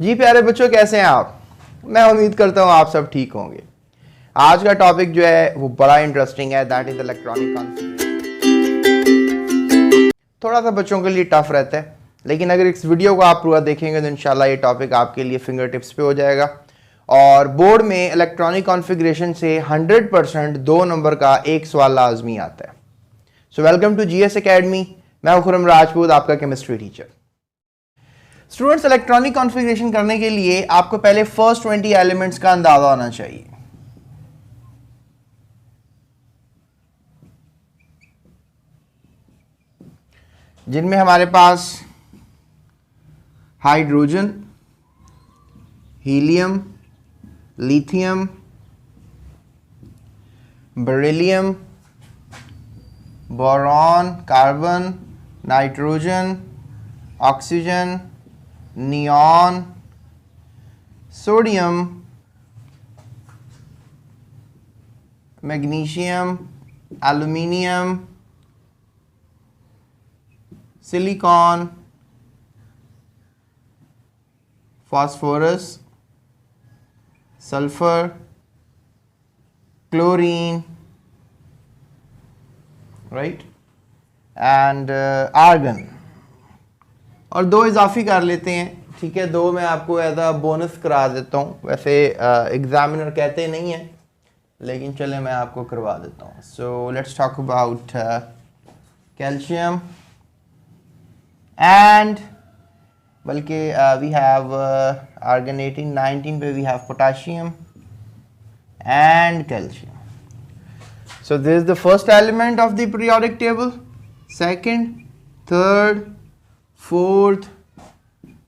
जी प्यारे बच्चों, कैसे हैं आप? मैं उम्मीद करता हूँ आप सब ठीक होंगे। आज का टॉपिक जो है वो बड़ा इंटरेस्टिंग है, दैट इज इलेक्ट्रॉनिक कॉन्फ़िगरेशन। थोड़ा सा बच्चों के लिए टफ रहता है, लेकिन अगर इस वीडियो को आप पूरा देखेंगे तो इंशाल्लाह ये टॉपिक आपके लिए फिंगर टिप्स पे हो जाएगा। और बोर्ड में इलेक्ट्रॉनिक कॉन्फ़िगरेशन से 100% 2 नंबर का एक सवाल लाजमी आता है। So welcome to GS academy. मैं हूं खुरम राजपूत, आपका chemistry teacher. Students, electronic configuration करने के लिए आपको पहले फर्स्ट 20 एलिमेंट्स का अंदाजा होना चाहिए। जिनमें हमारे पास hydrogen, helium, lithium, beryllium, boron, carbon, nitrogen, oxygen, neon, sodium, magnesium, aluminium, silicon, phosphorus, sulphur, chlorine, right, and argon. और 2 इजाफी कर लेते हैं, ठीक है। 2 मैं आपको एज अ बोनस करा देता हूँ। वैसे एग्जामिनर कहते नहीं है, लेकिन चले मैं आपको करवा देता हूँ। So let's talk about calcium and बल्कि वी हैव आर्गन 19 पे we have potassium and calcium. So this is the first element of the periodic table. Second, third, fourth,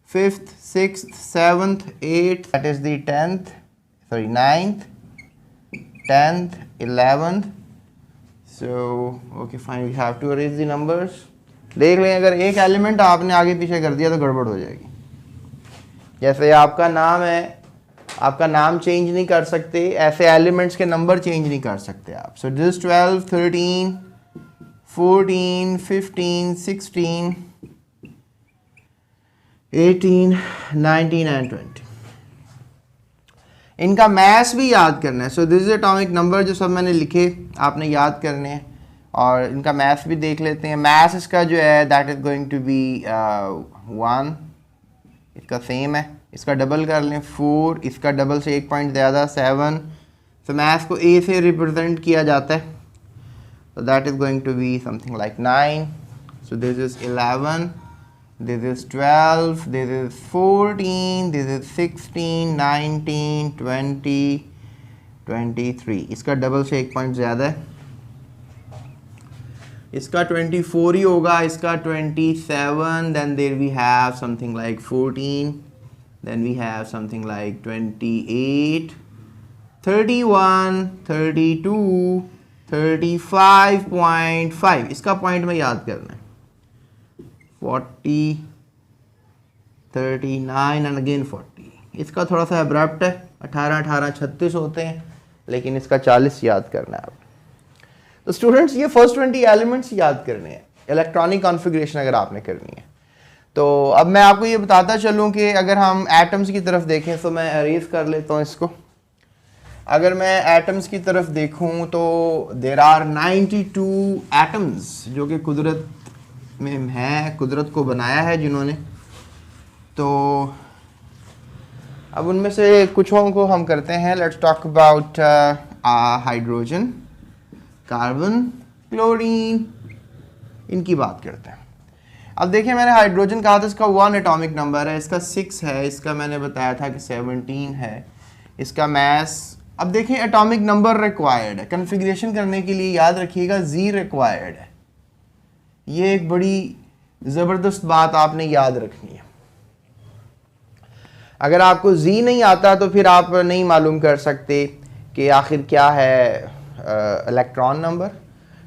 fifth, sixth, seventh, eighth, that is the 9th, 10th, 11th. So okay fine, we have to erase the numbers. देख लें, अगर एक element आपने आगे पीछे कर दिया तो गड़बड़ हो जाएगी। जैसे आपका नाम है, आपका नाम चेंज नहीं कर सकते, ऐसे एलिमेंट्स के नंबर चेंज नहीं कर सकते आप। So this 12, 13, 14, 15, 16, 18, 19 and 20। इनका मैथ भी याद करना है। सो दिस इज एटॉमिक नंबर, जो सब मैंने लिखे आपने याद करने हैं, और इनका मैथ भी देख लेते हैं। मैथ इसका जो है that is going to be 1, इसका सेम है, इसका डबल कर लें 4, इसका डबल से 1 पॉइंट ज़्यादा 7। तो मैथ को ए से रिप्रेजेंट किया जाता है, तो that is going to be something like 9। So this is 11, this is 12, this is 14, this is 16, 19, 20, 23। इसका डबल से 1 पॉइंट ज़्यादा है, इसका 24 ही होगा, इसका 27, then there we have something like 14, then we have something like 28, 31, 32, 35.5। इसका पॉइंट में याद करना है। 40, 39 एंड अगेन 40। इसका थोड़ा सा अब्रप्ट है, 18, 18, 36 होते हैं, लेकिन इसका 40 याद करना है आप। तो स्टूडेंट्स, ये फर्स्ट 20 एलिमेंट्स याद करने हैं इलेक्ट्रॉनिक कॉन्फ़िगरेशन अगर आपने करनी है। तो अब मैं आपको ये बताता चलूँ कि अगर हम एटम्स की तरफ देखें, तो मैं अरेज कर लेता हूँ इसको। अगर मैं एटम्स की तरफ देखूँ तो देर आर 92 एटम्स जो कि कुदरत में हैं, कुदरत को बनाया है जिन्होंने। तो अब उनमें से कुछों को हम करते हैं। Let's talk about hydrogen, carbon, chlorine, इनकी बात करते हैं। अब देखिए, मैंने हाइड्रोजन कहा था इसका 1 एटॉमिक नंबर है, इसका 6 है, इसका मैंने बताया था कि 17 है, इसका मैस। अब देखिए, एटॉमिक नंबर रिक्वायर्ड है कन्फिग्रेशन करने के लिए, याद रखिएगा Z रिक्वायर्ड है। ये एक बड़ी ज़बरदस्त बात आपने याद रखनी है। अगर आपको Z नहीं आता तो फिर आप नहीं मालूम कर सकते कि आखिर क्या है इलेक्ट्रॉन नंबर,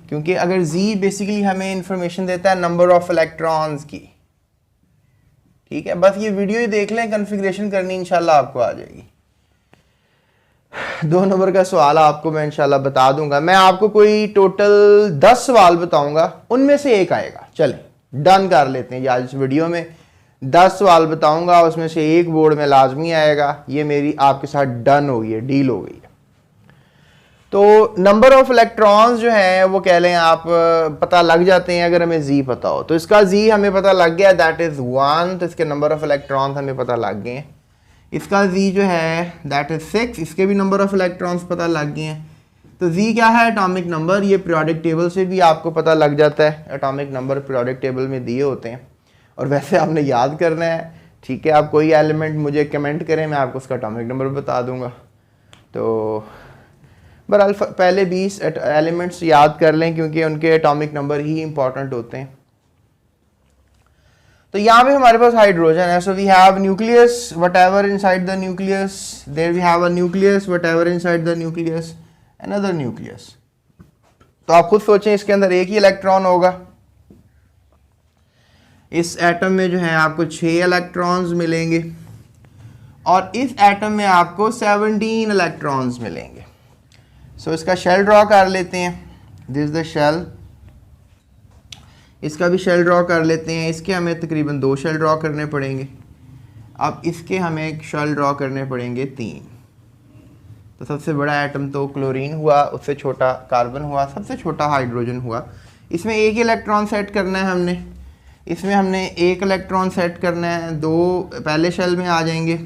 क्योंकि अगर Z बेसिकली हमें इंफॉर्मेशन देता है नंबर ऑफ इलेक्ट्रॉन्स की। ठीक है, बस ये वीडियो ही देख लें, कन्फिग्रेशन करनी इंशाल्लाह आपको आ जाएगी। 2 नंबर का सवाल आपको मैं इंशाल्लाह बता दूंगा। मैं आपको कोई टोटल 10 सवाल बताऊंगा, उनमें से एक आएगा। चलें डन कर लेते हैं आज इस वीडियो में। 10 सवाल बताऊंगा, उसमें से एक बोर्ड में लाजमी आएगा। ये मेरी आपके साथ डन हो गई है, डील हो गई है। तो नंबर ऑफ इलेक्ट्रॉन्स जो हैं वो कह लें आप पता लग जाते हैं अगर हमें जी पता हो। तो इसका जी हमें पता लग गया, दैट इज 1, तो इसके नंबर ऑफ इलेक्ट्रॉन्स हमें पता लग गए हैं। इसका जी जो है दैट इज 6, इसके भी नंबर ऑफ इलेक्ट्रॉन्स पता लग गए हैं। तो जी क्या है? Atomic number. ये पीरियोडिक टेबल से भी आपको पता लग जाता है, एटॉमिक नंबर पीरियोडिक टेबल में दिए होते हैं और वैसे आपने याद करना है, ठीक है। आप कोई एलिमेंट मुझे कमेंट करें, मैं आपको उसका एटॉमिक नंबर बता दूंगा। तो बहरहाल पहले 20 एलिमेंट्स याद कर लें क्योंकि उनके एटॉमिक नंबर ही इंपॉर्टेंट होते हैं। तो यहाँ पे हमारे पास हाइड्रोजन है, so we have nucleus whatever inside the nucleus, there we have a nucleus whatever inside the nucleus, another nucleus. तो आप खुद सोचें, इसके अंदर एक ही इलेक्ट्रॉन होगा। इस एटम में जो है आपको 6 इलेक्ट्रॉन्स मिलेंगे और इस एटम में आपको 17 इलेक्ट्रॉन्स मिलेंगे। सो इसका शेल ड्रॉ कर लेते हैं, दिस द शेल। इसका भी शेल ड्रॉ कर लेते हैं। इसके हमें तकरीबन 2 शेल ड्रॉ करने पड़ेंगे। अब इसके हमें एक शेल ड्रॉ करने पड़ेंगे 3। तो सबसे बड़ा एटम तो क्लोरीन हुआ, उससे छोटा कार्बन हुआ, सबसे छोटा हाइड्रोजन हुआ। इसमें एक ही इलेक्ट्रॉन सेट करना है हमने। इसमें हमने 1 इलेक्ट्रॉन सेट करना है, 2 पहले शेल में आ जाएंगे,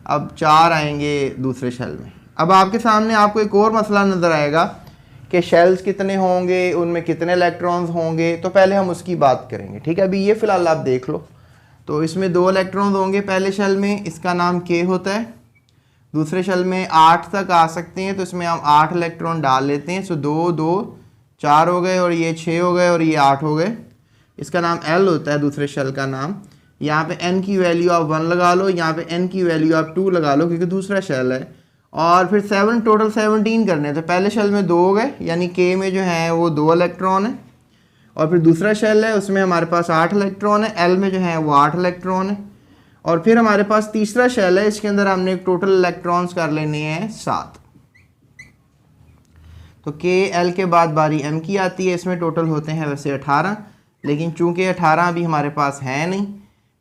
अब 4 आएंगे दूसरे शेल में। अब आपके सामने आपको एक और मसला नज़र आएगा कि शेल्स कितने होंगे, उनमें कितने इलेक्ट्रॉन्स होंगे। तो पहले हम उसकी बात करेंगे, ठीक है। अभी ये फ़िलहाल आप देख लो। तो इसमें 2 इलेक्ट्रॉन्स होंगे पहले शेल में, इसका नाम के होता है। दूसरे शेल में 8 तक आ सकते हैं, तो इसमें हम 8 इलेक्ट्रॉन डाल लेते हैं। सो 2 2 4 हो गए और ये 6 हो गए और ये 8 हो गए। इसका नाम एल होता है दूसरे शेल का नाम। यहाँ पे एन की वैल्यू आप 1 लगा लो, यहाँ पे एन की वैल्यू आप 2 लगा लो क्योंकि दूसरा शेल है। और फिर 7 टोटल 17 करने। तो पहले शेल में 2 हो गए, यानी के में जो है वो 2 इलेक्ट्रॉन है। और फिर दूसरा शेल है, उसमें हमारे पास 8 इलेक्ट्रॉन है, एल में जो है वो 8 इलेक्ट्रॉन है। और फिर हमारे पास तीसरा शेल है, इसके अंदर हमने टोटल इलेक्ट्रॉन्स कर लेने हैं 7। तो के एल के बाद बारी एम की आती है, इसमें टोटल होते हैं वैसे 18, लेकिन चूंकि 18 अभी हमारे पास है नहीं,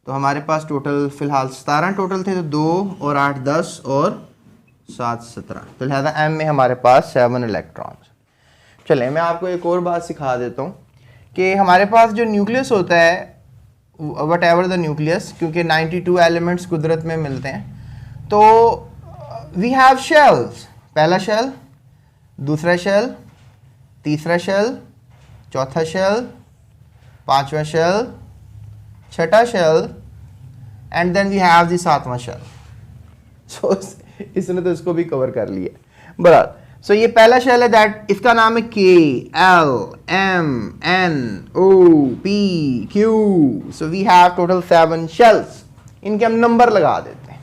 तो हमारे पास टोटल फ़िलहाल 17 टोटल थे। तो 2 और 8 10 और 7 17, तो लिहाजा एम में हमारे पास 7 इलेक्ट्रॉन्स। चलें मैं आपको एक और बात सिखा देता हूँ कि हमारे पास जो न्यूक्लियस होता है, वट एवर द न्यूक्लियस, क्योंकि 92 एलिमेंट्स कुदरत में मिलते हैं, तो वी हैव शेल्स। पहला शेल, दूसरा शेल, तीसरा शेल, चौथा शेल, पांचवा शेल, छठा shell, and then we have the 7वां शेल। सो इसने तो इसको भी कवर कर लिया। बराबर। सो ये पहला शेल है, दैट इसका नाम है K L M N O P Q. So we have total 7 shells. इनके हम नंबर लगा देते हैं।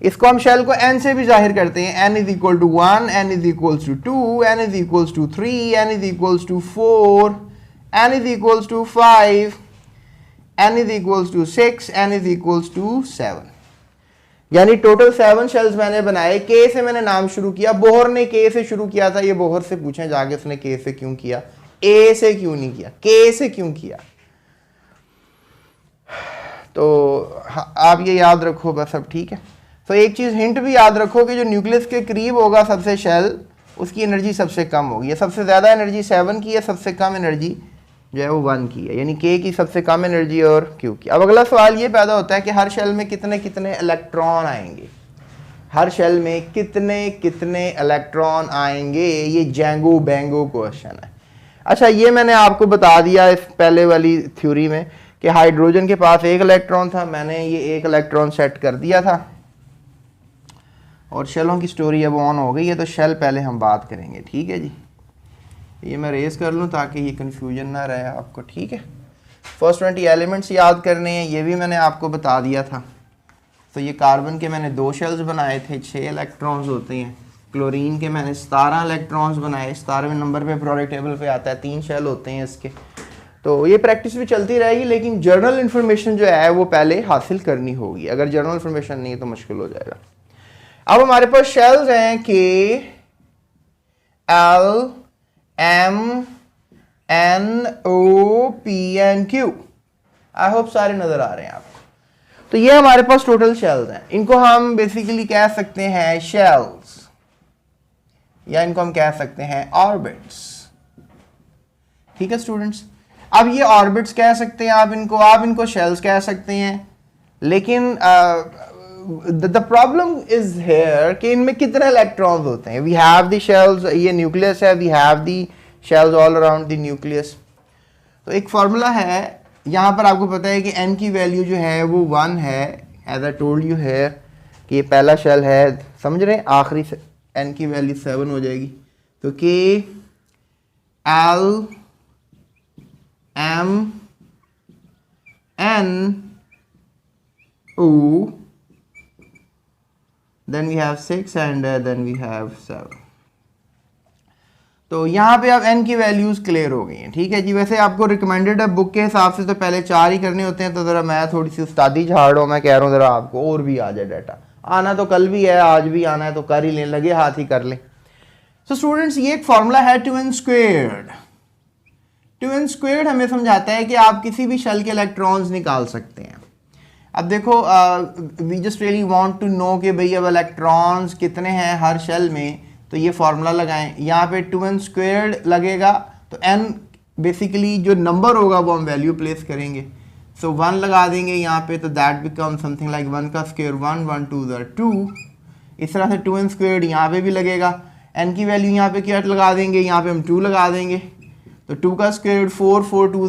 इसको हम शेल को एन से भी जाहिर करते हैं। N is equal to 1, n is equal to 2, n is equal to 3, n is equal to 4, n is equal to 5, n is equal to 6, n is equal to 7। यानी टोटल 7 शेल्स मैंने बनाए। के से मैंने नाम शुरू किया, बोहर ने के से शुरू किया था। ये बोहर से पूछें जाके उसने के से क्यों किया, ए से क्यों नहीं किया, के से क्यों किया। तो आप ये याद रखो बस, अब ठीक है। तो एक चीज़ हिंट भी याद रखो कि जो न्यूक्लियस के करीब होगा सबसे शेल, उसकी एनर्जी सबसे कम होगी। सबसे ज़्यादा एनर्जी 7 की है, सबसे कम एनर्जी जो है वो 1 की है, यानी के की सबसे कम एनर्जी और क्यू की। अब अगला सवाल ये पैदा होता है कि हर शेल में कितने कितने इलेक्ट्रॉन आएंगे। हर शेल में कितने कितने इलेक्ट्रॉन आएंगे, ये जैंगो बैंगो क्वेश्चन है। अच्छा, ये मैंने आपको बता दिया इस पहले वाली थ्योरी में कि हाइड्रोजन के पास 1 इलेक्ट्रॉन था, मैंने ये 1 इलेक्ट्रॉन सेट कर दिया था और शेलों की स्टोरी अब ऑन हो गई है। तो शेल पहले हम बात करेंगे, ठीक है जी। ये मैं रेस कर लूँ ताकि ये कन्फ्यूजन ना रहे आपको, ठीक है। फर्स्ट 20 एलिमेंट्स याद करने हैं, ये भी मैंने आपको बता दिया था। तो ये कार्बन के मैंने 2 शेल्स बनाए थे, 6 इलेक्ट्रॉन्स होते हैं। क्लोरीन के मैंने 17 इलेक्ट्रॉन्स बनाए, 17वें नंबर पे प्रोडक्ट टेबल पे आता है, 3 शेल होते हैं इसके। तो ये प्रैक्टिस भी चलती रहेगी, लेकिन जर्नल इन्फॉर्मेशन जो है वो पहले हासिल करनी होगी। अगर जर्नल इन्फॉर्मेशन नहीं है तो मुश्किल हो जाएगा। अब हमारे पास शेल्स हैं K L M N O P N Q. I hope सारे नजर आ रहे हैं आपको। तो ये हमारे पास टोटल शेल्स हैं, इनको हम बेसिकली कह सकते हैं शेल्स, या इनको हम कह सकते हैं ऑर्बिट्स। ठीक है स्टूडेंट्स, अब ये ऑर्बिट्स कह सकते हैं आप इनको शेल्स कह सकते हैं, लेकिन द प्रॉब्लम इज हेयर कि इनमें कितने इलेक्ट्रॉन्स होते हैं। वी हैव द शेल्स, ये न्यूक्लियस है, we have the shells all around the nucleus. तो एक फॉर्मूला है, यहाँ पर आपको पता है कि n की वैल्यू जो है वो 1 है, एज आई टोल्ड यू है कि ये पहला शेल है, समझ रहे हैं, आखिरी से n की वैल्यू 7 हो जाएगी। तो k l m n o, then we have 6 and then we have 7। तो यहाँ पे अब n की वैल्यूज क्लियर हो गई हैं। ठीक है जी, वैसे आपको रिकमेंडेड है बुक के हिसाब से तो पहले 4 ही करने होते हैं, तो ज़रा मैं थोड़ी सी उस्तादी झाड़ रहा हूँ, मैं कह रहा हूँ ज़रा आपको और भी आ जाए डाटा, आना तो कल भी है, आज भी आना है, तो कर ही लें, लगे हाथ ही कर लें। सो स्टूडेंट्स, ये एक फॉर्मूला है 2n स्क्वेयर्ड। 2n स्क्वेयर्ड हमें समझाता है कि आप किसी भी शेल के इलेक्ट्रॉन्स निकाल सकते हैं। अब देखो, we just really want to know कि भाई अब इलेक्ट्रॉन्स कितने हैं हर शेल में, तो ये फार्मूला लगाएं, यहाँ पे 2n स्क्वेयर्ड लगेगा, तो n बेसिकली जो नंबर होगा वो हम वैल्यू प्लेस करेंगे। सो 1 लगा देंगे यहाँ पे, तो दैट बिकम समथिंग लाइक 1 का स्क्वेयर 1, 1 2 2। इस तरह से 2n स्क्वेयर्ड यहाँ पे भी लगेगा, n की वैल्यू यहाँ पे क्या लगा देंगे, यहाँ पे हम 2 लगा देंगे, तो 2 का स्क्वेयर 4, 4 2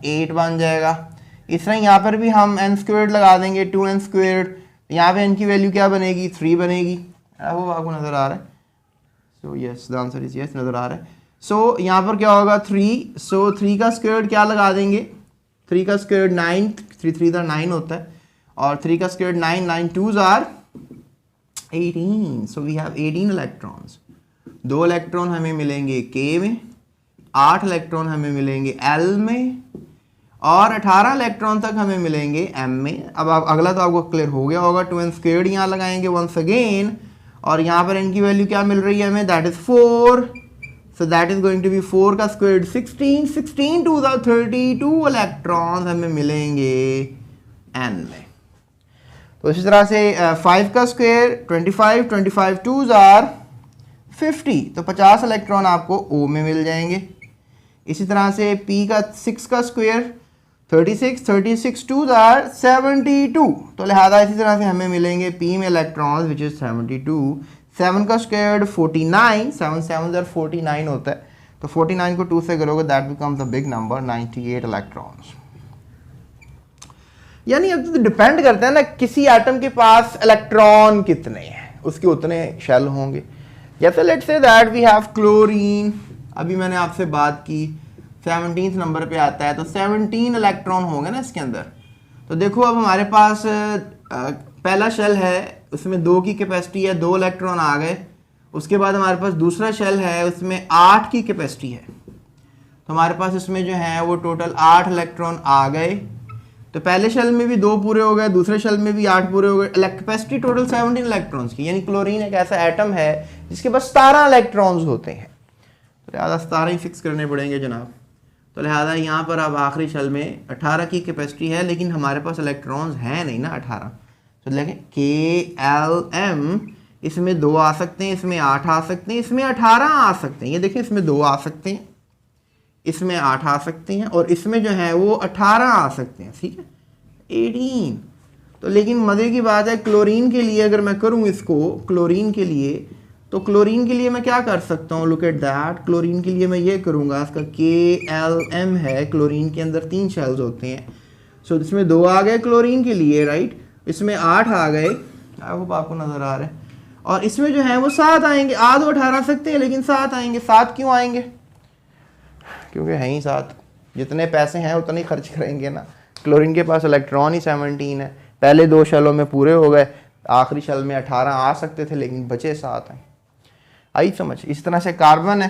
8 बन जाएगा। इस तरह यहाँ पर भी हम n स्क्वेयर्ड लगा देंगे, 2n स्क्वेयर्ड, यहाँ पे n की वैल्यू क्या बनेगी, 3 बनेगी। वो आपको नज़र आ रहा है? So yes, the answer is yes, नज़र आ रहा है। सो यहाँ पर क्या होगा 3, सो 3 का स्क्वेयर क्या लगा देंगे, 3 का स्क्वेयर 9, 3 3 9 होता है, और 3 का square 9, 9 2 18। So we have 18 electrons. 2 electron हमें मिलेंगे K में, 8 इलेक्ट्रॉन हमें मिलेंगे L में, और 18 इलेक्ट्रॉन तक हमें मिलेंगे M में। अब आप अगला तो आपको क्लियर हो गया होगा, 2n स्क्वेयर्ड यहाँ लगाएंगे वंस अगेन, और यहाँ पर n की वैल्यू क्या मिल रही है हमें, that is 4। So that is going to be 4 का स्क्वेयर 16, 16 2 32 इलेक्ट्रॉन्स हमें मिलेंगे n में। तो इसी तरह से 5 का स्क्वेयर 25, 25 2 50, तो 50 इलेक्ट्रॉन आपको O में मिल जाएंगे। इसी तरह से P का 6 का स्क्वेयर 36, 36 2 72, तो लिहाजा इसी तरह से हमें मिलेंगे P में इलेक्ट्रॉन्स विच इज 72। 7 का स्क्वेयर 49, 7 7 49 होता है, तो 49 को 2 से करोगे that becomes a big number, 98 electrons. यानी अब तो डिपेंड करता है ना किसी एटम के पास इलेक्ट्रॉन कितने हैं, उसके उतने शेल होंगे। जैसे let's say that we have chlorine, अभी मैंने आपसे बात की 17 नंबर पे आता है, तो 17 इलेक्ट्रॉन होंगे ना इसके अंदर। तो देखो अब हमारे पास पहला शेल है, उसमें 2 की कैपेसिटी है, 2 इलेक्ट्रॉन आ गए। उसके बाद हमारे पास दूसरा शेल है, उसमें 8 की कैपेसिटी है, तो हमारे पास इसमें जो है वो टोटल 8 इलेक्ट्रॉन आ गए। तो पहले शेल में भी 2 पूरे हो गए, दूसरे शेल में भी 8 पूरे हो गए, कैपेसिटी टोटल 17 इलेक्ट्रॉन्स की। यानी क्लोरीन एक ऐसा एटम है जिसके पास 17 इलेक्ट्रॉन्स होते हैं, तो लिहाजा 17 ही फिक्स करने पड़ेंगे जनाब। तो लिहाजा यहाँ पर अब आखिरी शेल में 18 की कैपेसिटी है, लेकिन हमारे पास इलेक्ट्रॉन्स हैं नहीं ना 18। तो देखें KLM, इसमें 2 आ सकते हैं, इसमें 8 आ सकते हैं, इसमें 18 आ सकते हैं। ये देखिए इसमें 2 आ सकते हैं, इसमें 8 आ सकते हैं, और इसमें जो है वो 18 आ सकते हैं। ठीक है, 18। तो लेकिन मज़े की बात है, क्लोरीन के लिए अगर मैं करूँ इसको, क्लोरीन के लिए, तो क्लोरीन के लिए मैं क्या कर सकता हूँ, लुक एट दैट। क्लोरीन के लिए मैं ये करूँगा, इसका KLM है, क्लोरीन के अंदर 3 शेल्स होते हैं। सो इसमें 2 आ गए क्लोरीन के लिए, राइट, इसमें 8 आ गए, आपको नज़र आ रहा है, और इसमें जो है वो 7 आएंगे। आ तो 18 सकते हैं, लेकिन 7 आएंगे। 7 क्यों आएंगे, क्योंकि है ही 7, जितने पैसे हैं उतने ही खर्च करेंगे ना। क्लोरीन के पास इलेक्ट्रॉन ही 17 है, पहले 2 शेलों में पूरे हो गए, आखिरी शेल में 18 आ सकते थे, लेकिन बचे 7 हैं। आई समझ। इस तरह से कार्बन है,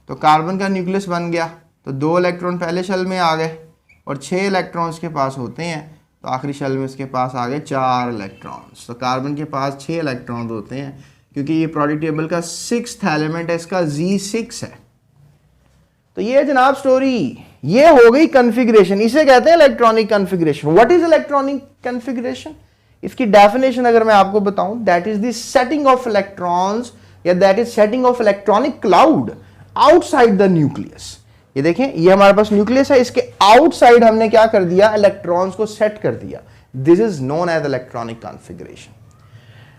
तो कार्बन का न्यूक्लियस बन गया, तो 2 इलेक्ट्रॉन पहले शेल में आ गए, और 6 इलेक्ट्रॉन उसके पास होते हैं, तो आखिरी शेल में उसके पास आ गए 4 इलेक्ट्रॉन्स। तो कार्बन के पास 6 इलेक्ट्रॉन्स होते हैं, क्योंकि ये पीरियोडिक टेबल का 6th एलिमेंट है, इसका Z6 है। तो ये जनाब स्टोरी, ये हो गई कॉन्फ़िगरेशन, इसे कहते हैं electronic configuration. What is electronic configuration? इसकी डेफिनेशन अगर मैं आपको बताऊं, that is the setting of electrons या that is setting of electronic cloud outside the nucleus. ये देखें, ये हमारे पास न्यूक्लियस है, इसके आउटसाइड हमने क्या कर दिया, इलेक्ट्रॉन्स को सेट कर दिया। This is known as electronic configuration.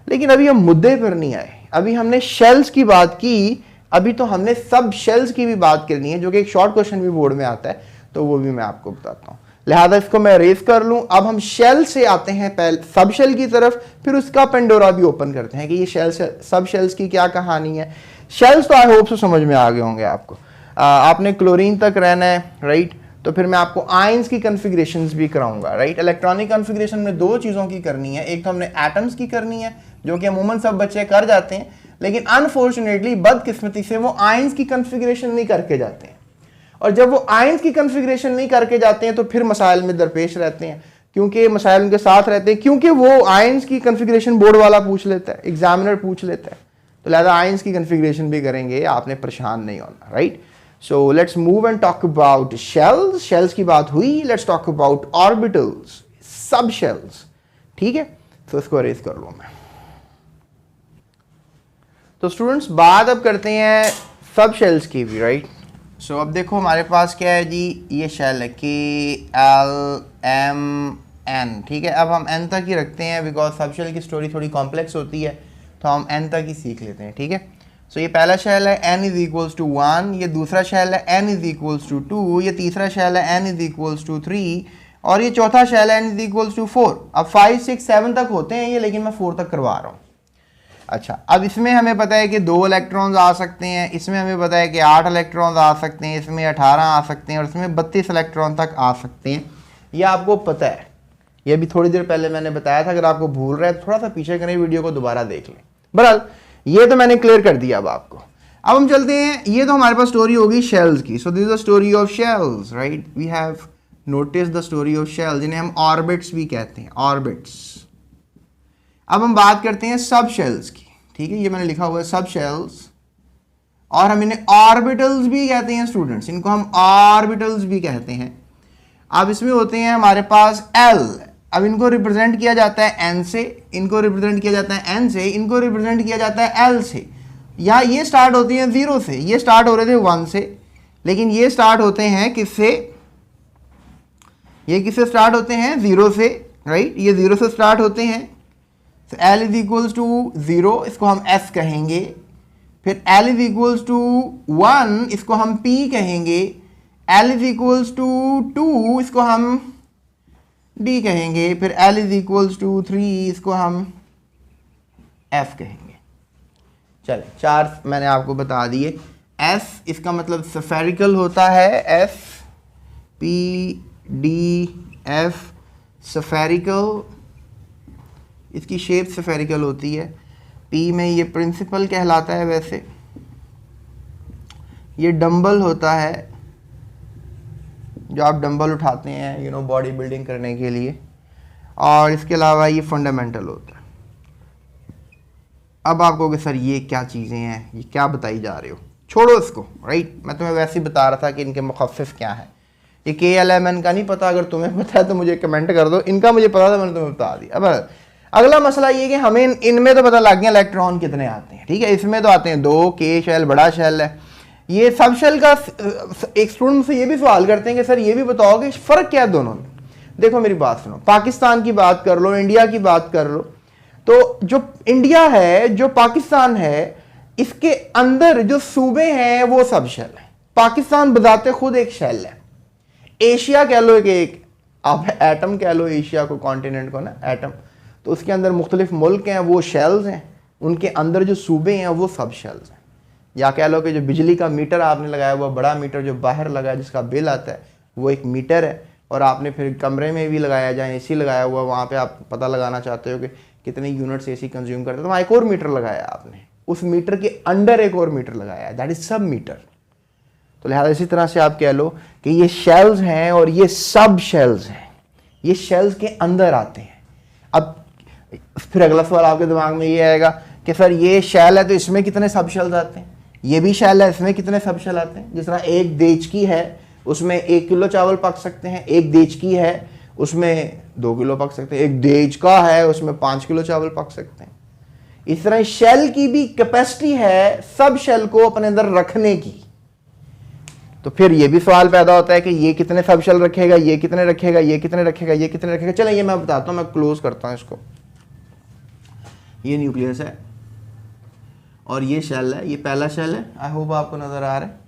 लेकिन अभी हम मुद्दे पर नहीं आए, अभी हमने शेल्स की बात की, अभी तो हमने सब शेल्स की भी बात करनी है, जो कि एक शॉर्ट क्वेश्चन भी बोर्ड में आता है, तो वो भी मैं आपको बताता हूं। लिहाजा इसको मैं रेस कर लूं। अब हम शेल से आते हैं पहले सब शेल की तरफ, फिर उसका पेंडोरा भी ओपन करते हैं कि ये शेल सब शेल्स की क्या कहानी है। शेल्स तो आई होप से समझ में आ गए होंगे आपको। आपने क्लोरीन तक रहना है, राइट? तो फिर मैं आपको आयंस की कॉन्फ़िगरेशंस भी कराऊंगा, राइट? इलेक्ट्रॉनिक कॉन्फ़िगरेशन में दो चीज़ों की करनी है, एक तो हमने एटम्स की करनी है, जो कि अमूमन सब बच्चे कर जाते हैं, लेकिन अनफॉर्चुनेटली बदकिस्मती से वो आयंस की कॉन्फ़िगरेशन नहीं करके जाते हैं। और जब वो आयंस की कॉन्फ़िगरेशन नहीं करके जाते हैं तो फिर मसाइल में दरपेश रहते हैं, क्योंकि मसाइल उनके साथ रहते हैं, क्योंकि वो आयंस की कॉन्फ़िगरेशन बोर्ड वाला पूछ लेता है, एग्जामिनर पूछ लेता है। तो लिहाजा आयंस की कॉन्फ़िगरेशन भी करेंगे, आपने परेशान नहीं होना, right? So let's move and talk about shells. Shells की बात हुई, लेट्स टॉक अबाउट ऑर्बिटल्स, सब शेल्स, ठीक है? तो इसको अरेज कर लूँ मैं। तो स्टूडेंट्स, बात अब करते हैं सब शेल्स की भी, राइट? सो अब देखो हमारे पास क्या है जी, ये शेल है KLMN, ठीक है? अब हम N तक ही रखते हैं, बिकॉज सब शेल की स्टोरी थोड़ी कॉम्प्लेक्स होती है, तो हम N तक ही सीख लेते हैं, ठीक है? सो ये पहला शेल है N इज इक्वल्स टू 1, ये दूसरा शेल है N इज इक्वल्स टू 2, ये तीसरा शेल है N इज इक्वल्स टू 3, और ये चौथा शेल है N इज इक्वल्स टू 4। अब 5, 6, 7 तक होते हैं ये, लेकिन मैं 4 तक करवा रहा हूँ। अच्छा, अब इसमें हमें पता है कि 2 इलेक्ट्रॉन्स आ सकते हैं, इसमें हमें पता है कि 8 इलेक्ट्रॉन्स आ सकते हैं, इसमें 18 आ सकते हैं, और इसमें 32 इलेक्ट्रॉन तक आ सकते हैं। यह आपको पता है, ये भी थोड़ी देर पहले मैंने बताया था। अगर आपको भूल रहा है तो थोड़ा सा पीछे करें, वीडियो को दोबारा देख लें। बहरहाल ये तो मैंने क्लियर कर दिया अब आपको। अब हम चलते हैं, ये तो हमारे पास स्टोरी होगी शेल्स की। So this is the story of shells, right? We have notice the story of shells, जिन्हें हम ऑर्बिट्स भी कहते हैं, ऑर्बिट्स। अब हम बात करते हैं सब शेल्स की, ठीक है? ये मैंने लिखा हुआ है सब शेल्स, और हम इन्हें ऑर्बिटल्स भी कहते हैं स्टूडेंट्स, इनको हम ऑर्बिटल्स भी कहते हैं। अब इसमें होते हैं हमारे पास L, अब इनको रिप्रेजेंट किया जाता है N से, इनको रिप्रेजेंट किया जाता है N से, इनको रिप्रेजेंट किया जाता है L से। या ये स्टार्ट होती हैं 0 से, ये स्टार्ट हो रहे थे 1 से, लेकिन ये स्टार्ट होते हैं किससे? ये किससे स्टार्ट होते हैं? 0 से, राइट? ये 0 से स्टार्ट होते हैं। L इज इक्वल्स टू 0, इसको हम S कहेंगे। फिर L इज इक्वल्स टू 1, इसको हम P कहेंगे। L इज इक्वल्स टू 2, इसको हम D कहेंगे। फिर L इज इक्वल्स टू 3, इसको हम F कहेंगे। चले, 4 मैंने आपको बता दिए। S इसका मतलब स्फेरिकल होता है, S P D F, spherical, इसकी शेप स्फेरिकल होती है। P में ये प्रिंसिपल कहलाता है, वैसे ये डंबल होता है, जो आप डंबल उठाते हैं बॉडी बिल्डिंग करने के लिए, और इसके अलावा ये फंडामेंटल होता है। अब आप कहोगे सर ये क्या चीज़ें हैं, ये क्या बताई जा रहे हो? छोड़ो इसको, राइट? मैं तुम्हें वैसे ही बता रहा था कि इनके मुखफ़िफ़ क्या है। ये KLMN का नहीं पता, अगर तुम्हें पता है तो मुझे कमेंट कर दो। इनका मुझे पता था, मैंने तुम्हें बता दिया। अब अगला मसला ये कि हमें इनमें तो पता लग गया इलेक्ट्रॉन कितने आते हैं, ठीक है? इसमें तो आते हैं 2, K शेल बड़ा शेल है। ये सब शेल का एक स्टूडेंट से ये भी सवाल करते हैं कि सर ये भी बताओ कि फ़र्क क्या है दोनों में। देखो मेरी बात सुनो, पाकिस्तान की बात कर लो, इंडिया की बात कर लो, तो जो इंडिया है, जो पाकिस्तान है, इसके अंदर जो सूबे हैं वो सब शेल है। पाकिस्तान बजाते खुद एक शेल है। एशिया कह लो, एक आप एटम कह लो, एशिया को, कॉन्टिनेंट को ना, एटम, तो उसके अंदर मुख्तलिफ मुल्क हैं, वो शेल्स हैं। उनके अंदर जो सूबे हैं वो सब शेल्स हैं। या कह लो कि जो बिजली का मीटर आपने लगाया हुआ, बड़ा मीटर जो बाहर लगा है, जिसका बिल आता है, वो एक मीटर है। और आपने फिर कमरे में भी लगाया, जहाँ AC लगाया हुआ, वहाँ पे आप पता लगाना चाहते हो कि कितने यूनिट्स AC कंज्यूम करते हैं, तो वहाँ एक और मीटर लगाया आपने, उस मीटर के अंडर एक और मीटर लगाया है, दैट इज सब मीटर। तो लिहाजा इसी तरह से आप कह लो कि ये शेल्स हैं और ये सब शेल्स हैं, ये शेल्स के अंदर आते हैं। अब फिर अगला सवाल आपके दिमाग में ये आएगा कि सर ये शेल है तो इसमें कितने सब शेल्स आते हैं? ये भी शेल है, इसमें कितने सब शेल आते हैं? जिस तरह एक देचकी है उसमें 1 किलो चावल पक सकते हैं, एक देचकी है उसमें 2 किलो पक सकते हैं, एक देचका है उसमें 5 किलो चावल पक सकते हैं। इस तरह शेल की भी कैपेसिटी है सब शेल को अपने अंदर रखने की। तो फिर ये भी सवाल पैदा होता है कि ये कितने सब शेल रखेगा, ये कितने रखेगा, ये कितने रखेगा, ये कितने रखेगा। चलो ये मैं बताता हूं, मैं क्लोज करता हूं इसको। ये न्यूक्लियस है और ये शेल है, ये पहला शेल है, आई होप आपको नजर आ रहा है,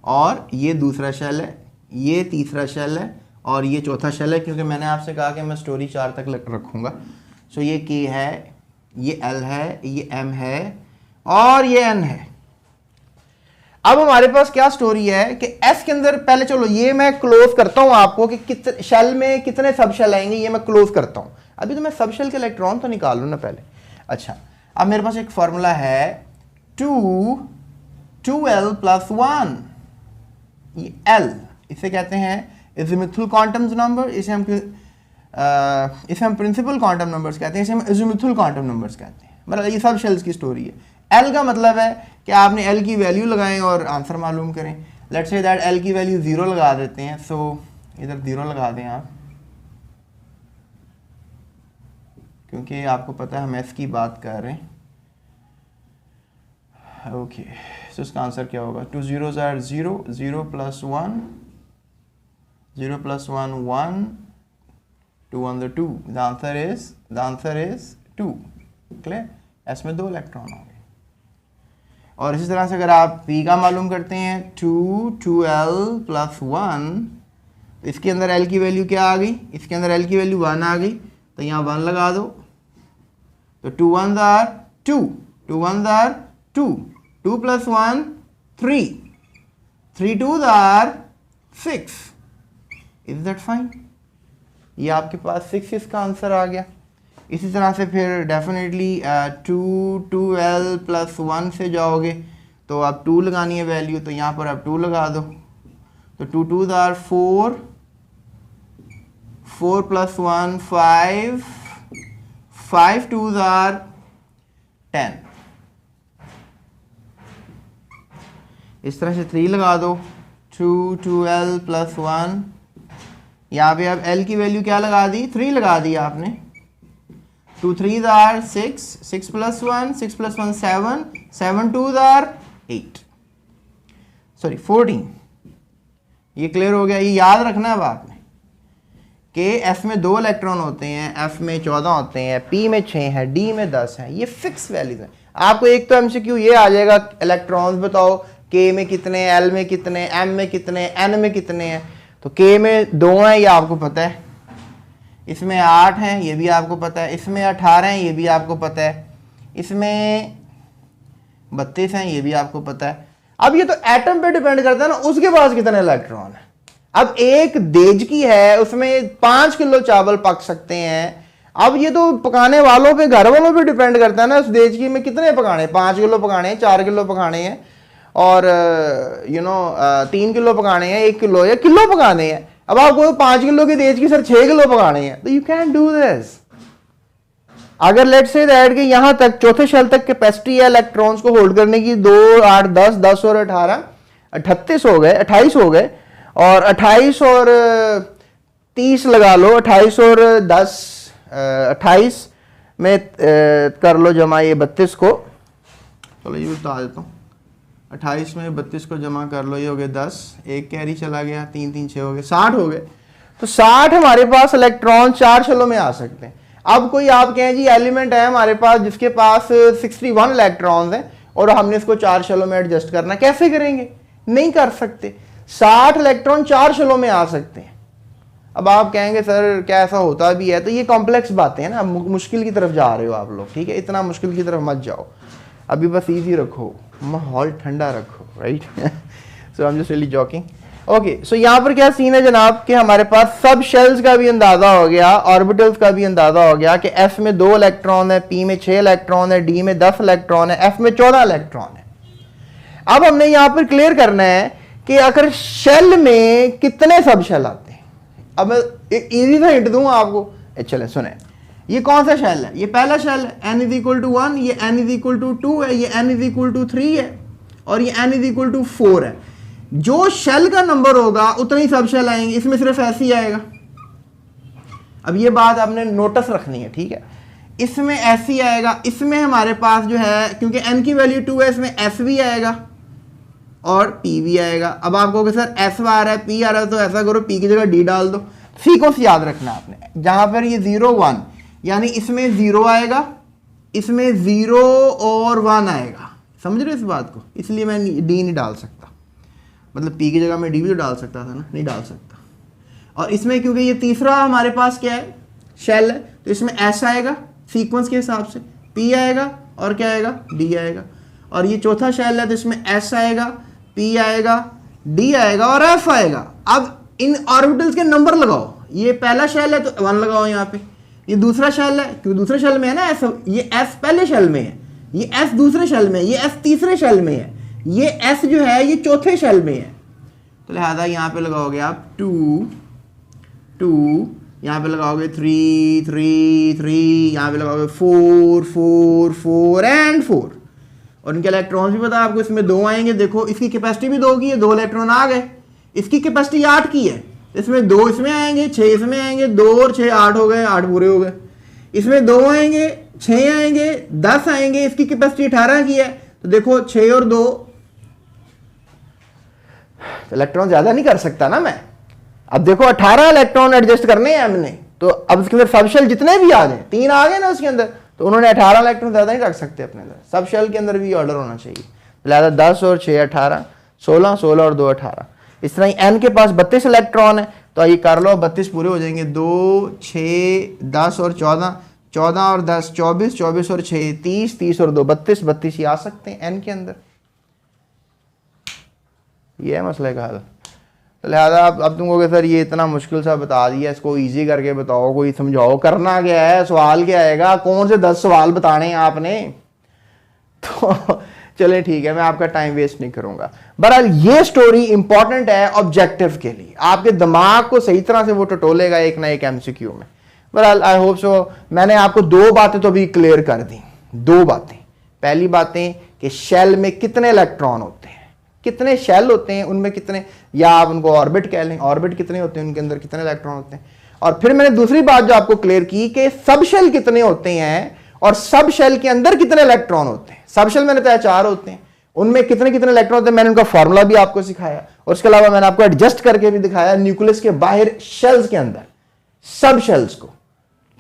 और ये दूसरा शेल है, ये तीसरा शेल है और ये चौथा शेल है, क्योंकि मैंने आपसे कहा कि मैं स्टोरी 4 तक रखूंगा। सो ये K है, ये L है, ये M है और ये N है। अब हमारे पास क्या स्टोरी है कि S के अंदर, पहले चलो ये मैं क्लोज करता हूं आपको कि कितने शेल में कितने सब शेल आएंगे, ये मैं क्लोज करता हूं। अभी तो मैं सब शेल के इलेक्ट्रॉन तो निकाल लूं ना पहले। अच्छा, अब मेरे पास एक फॉर्मूला है 2L + 1, ये L, इसे कहते हैं एजिमुथल क्वांटम नंबर, इसे हम प्रिंसिपल क्वांटम नंबर्स कहते हैं, इसे हम एजिमुथल क्वांटम नंबर्स कहते हैं। मतलब ये सब शेल्स की स्टोरी है। L का मतलब है कि आपने L की वैल्यू लगाएं और आंसर मालूम करें। लेट्स से दैट L की वैल्यू 0 लगा देते हैं, सो इधर 0 लगा दें आप, क्योंकि आपको पता है हम S की बात कर रहे हैं। ओके, सो इसका आंसर क्या होगा? 2 zeros are 0, 0 + 1, 0 + 1 1, 2 on the 2, the answer is 2। Clear? S में 2 इलेक्ट्रॉन होंगे। और इसी तरह से अगर आप P का मालूम करते हैं 2L + 1, तो इसके अंदर L की वैल्यू क्या आ गई? इसके अंदर L की वैल्यू 1 आ गई, तो यहाँ 1 लगा दो, तो 2 1s are 2, 2 1s are 2, 2 + 1 3, 3 2s are 6। Is that fine? ये आपके पास 6 इसका आंसर आ गया। इसी तरह से फिर डेफिनेटली 2L + 1 से जाओगे तो आप 2 लगानी है वैल्यू, तो यहाँ पर आप 2 लगा दो, तो 2 2s are 4, 4 + 1 5, 5 2s are 10। इस तरह से 3 लगा दो, 2L + 1, यहाँ पे अब L की वैल्यू क्या लगा दी? 3 लगा दी आपने। 2 3s are 6, 6 + 1, 6 + 1 7, 7 2s are 8, sorry 14। ये क्लियर हो गया? ये याद रखना है अब आपने कि F में 2 इलेक्ट्रॉन होते हैं, F में 14 होते हैं, P में 6 है, D में 10 है। ये फिक्स वैल्यूज हैं। आपको एक तो MCQ ये आ जाएगा, इलेक्ट्रॉन्स बताओ K में कितने, L में कितने, M में कितने, N में कितने हैं। तो K में 2 हैं, ये आपको पता है, इसमें 8 हैं, ये भी आपको पता है, इसमें 18 हैं, ये भी आपको पता है, इसमें 32 हैं, ये भी आपको पता है। अब ये तो एटम पे डिपेंड करता है ना, उसके पास कितने इलेक्ट्रॉन है। अब एक देजकी है, उसमें 5 किलो चावल पक सकते हैं। अब ये तो पकाने वालों पे, घर वालों पे डिपेंड करता है ना, उस देजकी में कितने पकाने, 5 किलो पकाने हैं, 4 किलो पकाने हैं, और 3 किलो पकाने हैं, 1 किलो या किलो पकाने हैं। अब आपको 5 किलो की देजकी सर 6 किलो पकाने हैं, तो यू कैन डू दिस। अगर लेट्स से दैट कि यहां तक चौथे शेल तक कैपेसिटी है इलेक्ट्रॉन्स को होल्ड करने की, 2 8 10 10 और 18 38 हो गए, 28 हो गए, और 28 और 30 लगा लो, 28 और 10 28 में कर लो जमा ये 32 को, चलो ये बता देता हूँ, 28 में 32 को जमा कर लो, ये हो गए 10, एक कैरी चला गया, 3 3 6 हो गए, 60 हो गए। तो 60 हमारे पास इलेक्ट्रॉन 4 शेलों में आ सकते हैं। अब कोई आप कहें जी एलिमेंट है हमारे पास जिसके पास 61 इलेक्ट्रॉन्स हैं और हमने इसको 4 शेलों में एडजस्ट करना, कैसे करेंगे? नहीं कर सकते। 60 इलेक्ट्रॉन 4 शेलों में आ सकते हैं। अब आप कहेंगे सर क्या ऐसा होता भी है? तो ये कॉम्प्लेक्स बातें हैं ना, मुश्किल की तरफ जा रहे हो आप लोग, ठीक है? इतना मुश्किल की तरफ मत जाओ, अभी बस इजी रखो, माहौल ठंडा रखो, right? So I am just really joking. Okay, so यहाँ पर क्या सीन है जनाब कि हमारे पास सब शेल्स का भी अंदाजा हो गया, ऑर्बिटल्स का भी अंदाजा हो गया कि F में 2 इलेक्ट्रॉन है, P में 6 इलेक्ट्रॉन है, D में 10 इलेक्ट्रॉन है, F में 14 इलेक्ट्रॉन है। अब हमने यहाँ पर क्लियर करना है कि अगर शेल में कितने सब शेल आते हैं। अब मैं एक इजी सा हिंट दूंगा आपको, चले सुने, ये कौन सा शेल है? ये पहला शेल है, n = 1, ये n = 2 है, ये n = 3 है, और ये n इज इक्वल टू 4 है। जो शेल का नंबर होगा उतने ही सब शेल आएंगे, इसमें सिर्फ ऐसे ही आएगा। अब ये बात आपने नोटिस रखनी है, ठीक है, इसमें ऐसे ही आएगा, इसमें हमारे पास जो है क्योंकि n की वैल्यू 2 है, इसमें s भी आएगा और p भी आएगा। अब आप कहोगे सर s आ रहा है p आ रहा है, तो ऐसा करो p की जगह d डाल दो। सीक्वेंस याद रखना आपने, जहां पर ये 0 1 यानी इसमें 0 आएगा, इसमें 0 और 1 आएगा, समझ रहे हो इस बात को, इसलिए मैं d नहीं डाल सकता, मतलब p की जगह मैं d भी तो डाल सकता था ना, नहीं डाल सकता। और इसमें क्योंकि ये तीसरा हमारे पास क्या है, शेल है, तो इसमें s आएगा सीक्वेंस के हिसाब से, p आएगा और क्या आएगा, d आएगा। और ये चौथा शेल है तो इसमें s आएगा, p आएगा, d आएगा और f आएगा। अब इन ऑर्बिटल्स के नंबर लगाओ, ये पहला शेल है तो 1 लगाओ यहाँ पे, ये दूसरा शेल है क्योंकि दूसरे शेल में है ना s, ये s पहले शेल में है, ये s दूसरे शेल में है, ये s तीसरे शेल में है, ये s जो है ये चौथे शेल में है। तो लिहाजा यहाँ पे लगाओगे आप 2 2, यहाँ पे लगाओगे 3 3 3, यहाँ पे लगाओगे 4 4 4 एंड 4। और इनके इलेक्ट्रॉन्स भी पता है आपको, इसमें 2 आएंगे, देखो इसकी कैपेसिटी भी 2 की है, 2 इलेक्ट्रॉन आ गए, इसकी कैपेसिटी 8 की है, इसमें 2 इसमें आएंगे, 6 इसमें आएंगे, 2 और 6 8 हो गए, 8 पूरे हो गए। इसमें 2 आएंगे, 6 आएंगे, 10 आएंगे, इसकी कैपेसिटी 18 की है, तो देखो 6 और 2, इलेक्ट्रॉन ज्यादा नहीं कर सकता ना मैं। अब देखो 18 इलेक्ट्रॉन एडजस्ट करने हैं हमने, तो अब इसके अंदर सब शेल जितने भी आ गए, 3 आ गए ना उसके अंदर, तो उन्होंने 18 इलेक्ट्रॉन ज्यादा नहीं रख सकते अपने अंदर, सब शेल के अंदर भी ऑर्डर होना चाहिए। लिहाजा 10 और 6 18, 16 16 और 2 18। इस तरह ही n के पास 32 इलेक्ट्रॉन है, तो ये कर लो 32 पूरे हो जाएंगे, 2 6 10 और 14, 14 और 10 24, 24 और 6 30, 30 और 2 32, 32 ही आ सकते हैं n के अंदर। ये है मसले का हल। तो लिहाजा अब तुम कहोगे सर ये इतना मुश्किल सा बता दिया, इसको इजी करके बताओ, कोई समझाओ, करना क्या है, सवाल क्या आएगा, कौन से 10 सवाल बताने हैं आपने। तो चले ठीक है, मैं आपका टाइम वेस्ट नहीं करूंगा। बहरहाल ये स्टोरी इंपॉर्टेंट है ऑब्जेक्टिव के लिए, आपके दिमाग को सही तरह से वो टटोलेगा एक ना एक MCQ में। बहरहाल आई होप सो मैंने आपको 2 बातें तो अभी क्लियर कर दी, 2 बातें। पहली बातें कि शेल में कितने इलेक्ट्रॉन होते हैं, कितने शेल होते हैं, उनमें कितने, या आप उनको ऑर्बिट कह लें, ऑर्बिट कितने होते हैं, उनके अंदर कितने इलेक्ट्रॉन होते हैं। और फिर मैंने दूसरी बात जो आपको क्लियर की कि सब शेल कितने होते हैं और सब शेल के अंदर कितने इलेक्ट्रॉन होते हैं। सब शेल मैंने बताया 4 होते हैं, उनमें कितने कितने इलेक्ट्रॉन होते हैं, मैंने उनका फॉर्मूला भी आपको सिखाया, और उसके अलावा मैंने आपको एडजस्ट करके भी दिखाया न्यूक्लियस के बाहर शेल्स के अंदर सब शेल्स को।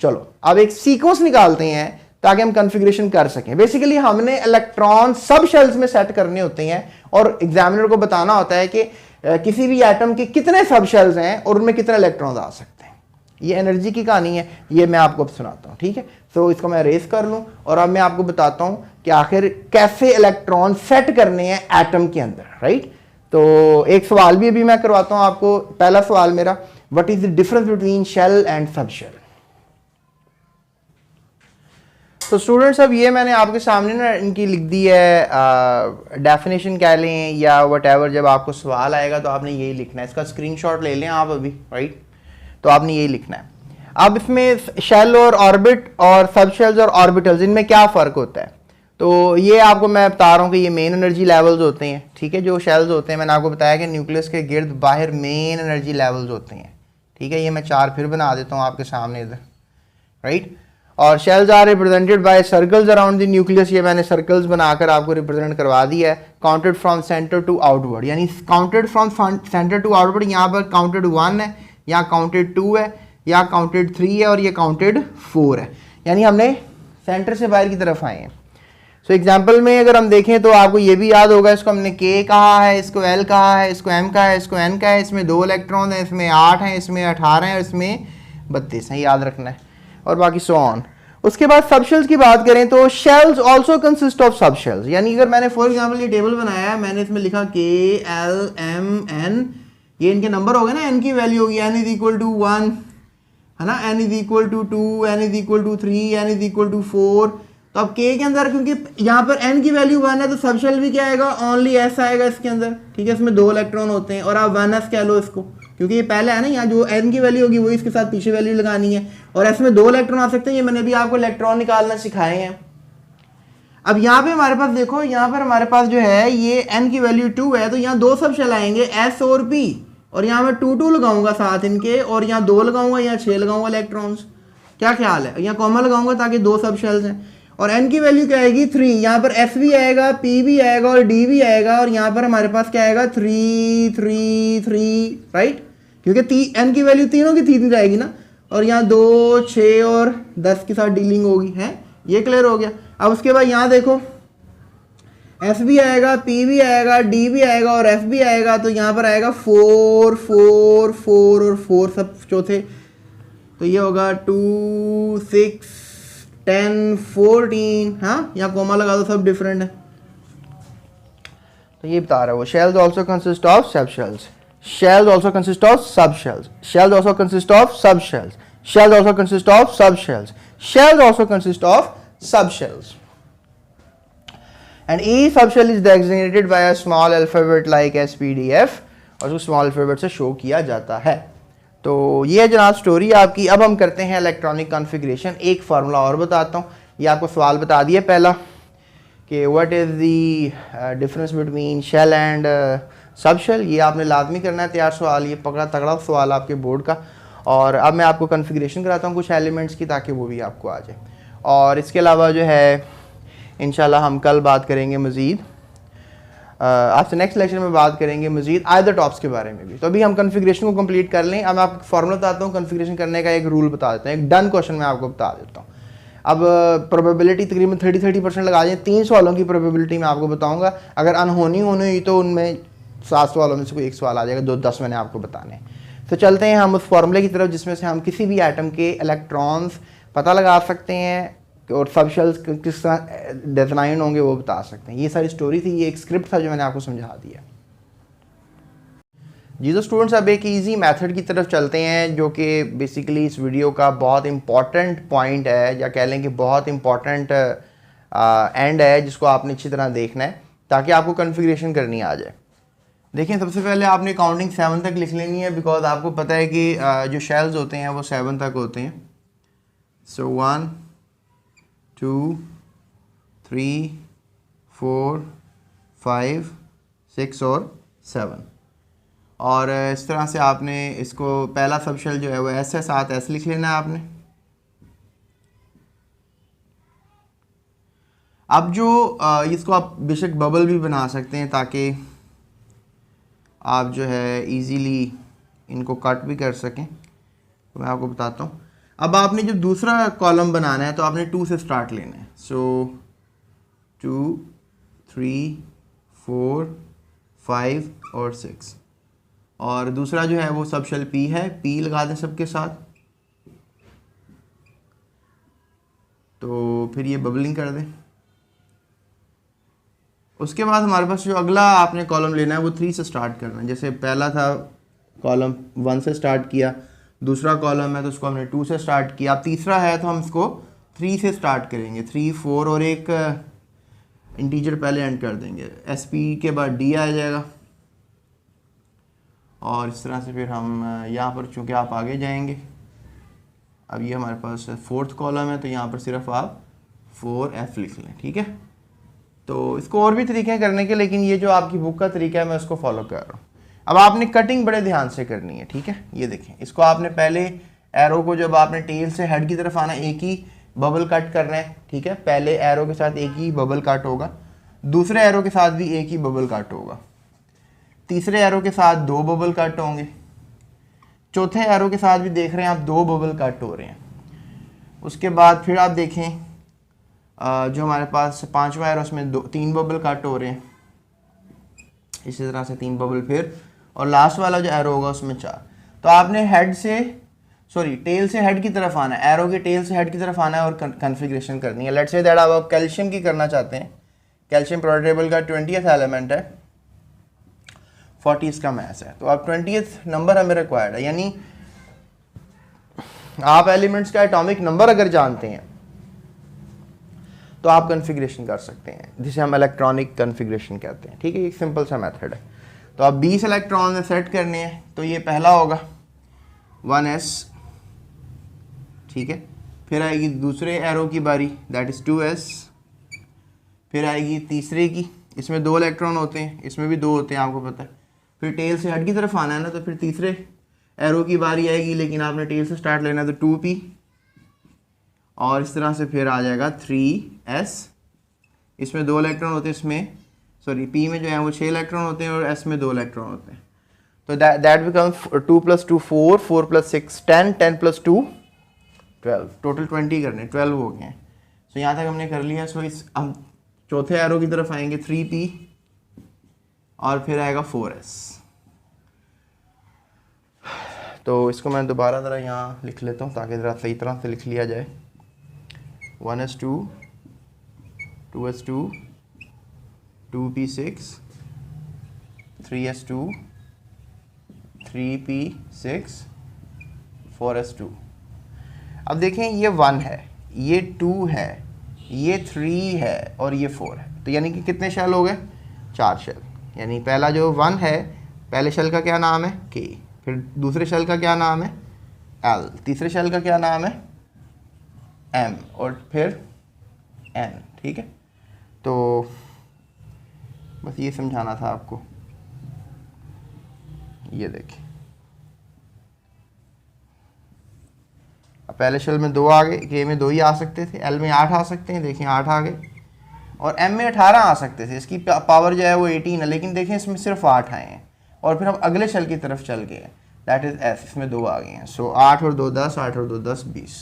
चलो अब एक सीक्वेंस निकालते हैं ताकि हम कॉन्फ़िगरेशन कर सकें। बेसिकली हमने इलेक्ट्रॉन सब शेल्स में सेट करने होते हैं और एग्जामिनर को बताना होता है कि किसी भी एटम के कितने सब शेल्स हैं और उनमें कितने इलेक्ट्रॉन्स आ सकते हैं। ये एनर्जी की कहानी है, ये मैं आपको अब सुनाता हूँ, ठीक है। तो इसको मैं रेस कर लूँ और अब मैं आपको बताता हूँ कि आखिर कैसे इलेक्ट्रॉन सेट करने हैं एटम के अंदर, राइट। तो एक सवाल भी अभी मैं करवाता हूँ आपको। पहला सवाल मेरा, what is the difference between shell and sub shell. तो स्टूडेंट्स अब ये मैंने आपके सामने ना इनकी लिख दी है, डेफिनेशन कह लें या व्हाटएवर। जब आपको सवाल आएगा तो आपने यही लिखना है, इसका स्क्रीनशॉट ले लें आप अभी, राइट। तो आपने यही लिखना है। अब इसमें शेल और ऑर्बिट और सब शेल्स और ऑर्बिटल्स, इनमें क्या फ़र्क होता है। तो ये आपको मैं बता रहा हूँ कि ये मेन एनर्जी लेवल्स होते हैं, ठीक है। जो शेल्स होते हैं मैंने आपको बताया कि न्यूक्लियस के गिर्द बाहर मेन एनर्जी लेवल्स होते हैं, ठीक है। ये मैं 4 फिर बना देता हूँ आपके सामने इधर, राइट। और shells are represented by circles around the nucleus, ये मैंने सर्कल्स बनाकर आपको रिप्रेजेंट करवा दिया है। Counted from centre to outward, यानी counted from centre to outward, यहाँ पर काउंटेड 1 है, यहाँ काउंटेड 2 है, यहाँ काउंटेड 3 है और ये काउंटेड 4 है, यानी हमने सेंटर से बाहर की तरफ आए हैं। सो एग्जाम्पल में अगर हम देखें तो आपको ये भी याद होगा, इसको हमने K कहा है, इसको L कहा है, इसको M कहा है, इसको N कहा है। इसमें 2 इलेक्ट्रॉन है, इसमें 8 हैं, इसमें 18 हैं और इसमें 32 हैं, याद रखना है। और बाकी सो ऑन। उसके बाद सब शेल्स की बात करें तो shells also consist of sub shells, यानी अगर मैंने फॉर एग्जांपल ये टेबल बनाया है, मैंने इसमें लिखा K L M N, ये इनके नंबर हो गए ना, n की वैल्यू होगी, n इज इक्वल टू 1 है ना, n is equal to 2, n is equal to 3, n is equal to 4। तो अब K के अंदर क्योंकि यहाँ पर n की वैल्यू 1 है तो सब शेल भी क्या आएगा, ओनली S आएगा इसके अंदर, ठीक है। इसमें 2 इलेक्ट्रॉन होते हैं और आप 1s कह लो इसको, क्योंकि ये पहले है ना, यहाँ जो n की वैल्यू होगी वही इसके साथ पीछे वैल्यू लगानी है। और S में 2 इलेक्ट्रॉन आ सकते हैं, ये मैंने भी आपको इलेक्ट्रॉन निकालना सिखाए हैं। अब यहाँ पे हमारे पास देखो, यहाँ पर हमारे पास जो है ये n की वैल्यू 2 है, तो यहाँ दो सब शेल आएंगे s और p, और यहाँ मैं 2 2 लगाऊंगा साथ इनके, और यहाँ 2 लगाऊंगा, यहाँ 6 लगाऊंगा इलेक्ट्रॉन्स। क्या ख्याल है? यहाँ कॉमा लगाऊंगा ताकि दो सब शेल्स हैं। और n की वैल्यू क्या आएगी 3, यहाँ पर s भी आएगा, p भी आएगा और d भी आएगा, और यहाँ पर हमारे पास क्या आएगा 3 3 3, राइट, क्योंकि n की वैल्यू तीनों की 3 जाएगी ना, और यहाँ 2 6 और 10 के साथ डीलिंग होगी है। ये क्लियर हो गया। अब उसके बाद यहाँ देखो S भी आएगा, P भी आएगा, D भी आएगा और F भी आएगा, तो यहाँ पर आएगा 4 4 4 और 4 सब चौथे, तो ये होगा 2 6 10 14। हाँ, यहाँ कोमा लगा दो, सब डिफरेंट है। तो ये बता रहा है वो, shells also consist of subshells, shells also consist of subshells, shells also consist of subshells, shells also consist of subshells, shells also consist of subshells, and each subshell is designated by a small alphabet like SPDF, और उसको small alphabet से show किया जाता है। तो ये जनाब story आपकी। अब हम करते हैं इलेक्ट्रॉनिक कॉन्फ़िगरेशन। एक फार्मूला और बताता हूँ, ये आपको सवाल बता दिया पहला कि what is the difference between shell and sub shell. ये आपने लाजमी करना है, तैयार सवाल, ये पकड़ा तगड़ा सवाल आपके बोर्ड का। और अब मैं आपको कॉन्फ़िगरेशन कराता हूँ कुछ एलिमेंट्स की, ताकि वो भी आपको आ जाए। और इसके अलावा जो है इंशाल्लाह हम कल बात करेंगे मज़ीद, आपसे नेक्स्ट लेक्चर में बात करेंगे मज़ीद आइदर टॉप्स के बारे में भी। तो अभी हम कॉन्फ़िगरेशन को कंप्लीट कर लें। अब मैं आपको फॉर्मूला बताता हूँ कॉन्फ़िगरेशन करने का, एक रूल बता देता हूँ, एक डन क्वेश्चन मैं आपको बता देता हूँ। अब प्रोबेबिलिटी तकरीबन 30% लगा दें। 3 सवालों की प्रोबेबिलिटी मैं आपको बताऊँगा। अगर अनहोनी हुई तो उनमें 7 सवालों में से कोई एक सवाल आ जाएगा, 10 मैंने आपको बताने। तो चलते हैं हम उस फॉर्मूले की तरफ जिसमें से हम किसी भी एटम के इलेक्ट्रॉन्स पता लगा सकते हैं और सब शेल्स किस तरह डिज़ाइन होंगे वो बता सकते हैं। ये सारी स्टोरी थी, ये एक स्क्रिप्ट था जो मैंने आपको समझा दिया। जी तो स्टूडेंट्स, अब एक इजी मेथड की तरफ चलते हैं जो कि बेसिकली इस वीडियो का बहुत इंपॉर्टेंट पॉइंट है, या कह लें कि बहुत इंपॉर्टेंट एंड है, जिसको आपने अच्छी तरह देखना है ताकि आपको कॉन्फ़िगरेशन करनी आ जाए। देखिए, सबसे पहले आपने काउंटिंग 7 तक लिख लेनी है, बिकॉज आपको पता है कि जो शेल्स होते हैं वो 7 तक होते हैं। सो 1 2 3 4 5 6 और 7। और इस तरह से आपने इसको पहला सब शेल जो है वो S है, साथ S लिख लेना है आपने। अब जो इसको आप बेशक बबल भी बना सकते हैं ताकि आप जो है इजीली इनको कट भी कर सकें। तो मैं आपको बताता हूँ। अब आपने जो दूसरा कॉलम बनाना है तो आपने 2 से स्टार्ट लेना है। सो 2 3 4 5 और 6। और दूसरा जो है वो सब शेल P है, P लगा दें सबके साथ। तो फिर ये बबलिंग कर दें। उसके बाद हमारे पास जो अगला आपने कॉलम लेना है वो 3 से स्टार्ट करना है। जैसे पहला था कॉलम 1 से स्टार्ट किया, दूसरा कॉलम है तो उसको हमने 2 से स्टार्ट किया। अब तीसरा है तो हम इसको 3 से स्टार्ट करेंगे, 3 4 और एक इंटीजर पहले एंड कर देंगे। SP के बाद D आ जाएगा। और इस तरह से फिर हम यहाँ पर चूँकि आप आगे जाएंगे, अब ये हमारे पास 4th कॉलम है तो यहाँ पर सिर्फ आप 4F लिख लें, ठीक है। तो इसको और भी तरीके हैं करने के, लेकिन ये जो आपकी बुक का तरीका है मैं उसको फॉलो कर रहा हूँ। अब आपने कटिंग बड़े ध्यान से करनी है, ठीक है। ये देखें, इसको आपने पहले एरो को जब आपने टेल से हेड की तरफ आना, एक ही बबल कट करना है, ठीक है। पहले एरो के साथ एक ही बबल कट होगा, दूसरे एरो के साथ भी एक ही बबल कट होगा, तीसरे एरो के साथ 2 बबल कट होंगे, चौथे एरो के साथ भी देख रहे हैं आप 2 बबल कट हो रहे हैं। उसके बाद फिर आप देखें जो हमारे पास 5वां एरो उसमें 3 बबल कट हो रहे हैं, इसी तरह से 3 बबल फिर, और लास्ट वाला जो एरो होगा उसमें 4। तो आपने टेल से हेड की तरफ आना है, एरो के टेल से हेड की तरफ आना है और कॉन्फ़िगरेशन करनी है। लेट्स से दैट आप कैल्शियम की करना चाहते हैं। कैल्शियम पीरियोडिक टेबल का 20th एलिमेंट है, 40 इसका मास है, तो अब 20th नंबर हमें रिक्वायर्ड है। यानी आप एलिमेंट्स का एटॉमिक नंबर अगर जानते हैं तो आप कॉन्फ़िगरेशन कर सकते हैं, जिसे हम इलेक्ट्रॉनिक कॉन्फ़िगरेशन कहते हैं, ठीक है। एक सिंपल सा मेथड है। तो अब 20 इलेक्ट्रॉन में सेट करने हैं, तो ये पहला होगा 1s, ठीक है। फिर आएगी दूसरे एरो की बारी, दैट इज़ 2s, फिर आएगी तीसरे की, इसमें 2 इलेक्ट्रॉन होते हैं, इसमें भी 2 होते हैं आपको पता है। फिर टेल से हेड की तरफ आना है ना, तो फिर तीसरे एरो की बारी आएगी, लेकिन आपने टेल से स्टार्ट लेना है तो 2p, और इस तरह से फिर आ जाएगा 3s। इसमें 2 इलेक्ट्रॉन होते हैं, इसमें सॉरी p में जो है वो 6 इलेक्ट्रॉन होते हैं और s में 2 इलेक्ट्रॉन होते हैं। तो दैट बिकम्स 2 + 2 4, 4 + 6 10, 10 + 2 12, टोटल 20 करने, 12 हो गए हैं। सो यहाँ तक हमने कर लिया। सो इस हम चौथे एरो की तरफ आएंगे 3p और फिर आएगा 4s। तो इसको मैं दोबारा ज़रा यहाँ लिख लेता हूँ ताकि ज़रा सही तरह से लिख लिया जाए। 1s2, 2s2, 2p6, 3s2, 3p6, 4s2। अब देखें ये 1 है, ये 2 है, ये 3 है और ये 4 है। तो यानी कि कितने शेल हो गए? 4 शेल। यानी पहला जो 1 है, पहले शेल का क्या नाम है? K। फिर दूसरे शेल का क्या नाम है? L। तीसरे शेल का क्या नाम है? M। और फिर N। ठीक है, तो बस ये समझाना था आपको। ये देखिए, अब पहले शेल में 2 आ गए, K में 2 ही आ सकते थे, L में 8 आ सकते हैं, देखिए 8 आ गए, और M में 18 आ सकते थे। इसकी पावर जो है वो 18 है, लेकिन देखें इसमें सिर्फ 8 आए हैं। और फिर हम अगले शेल की तरफ चल गए, दैट इज़ S, इसमें 2 आ गए हैं। सो 8 और 2 10, 8 और 2 10 20।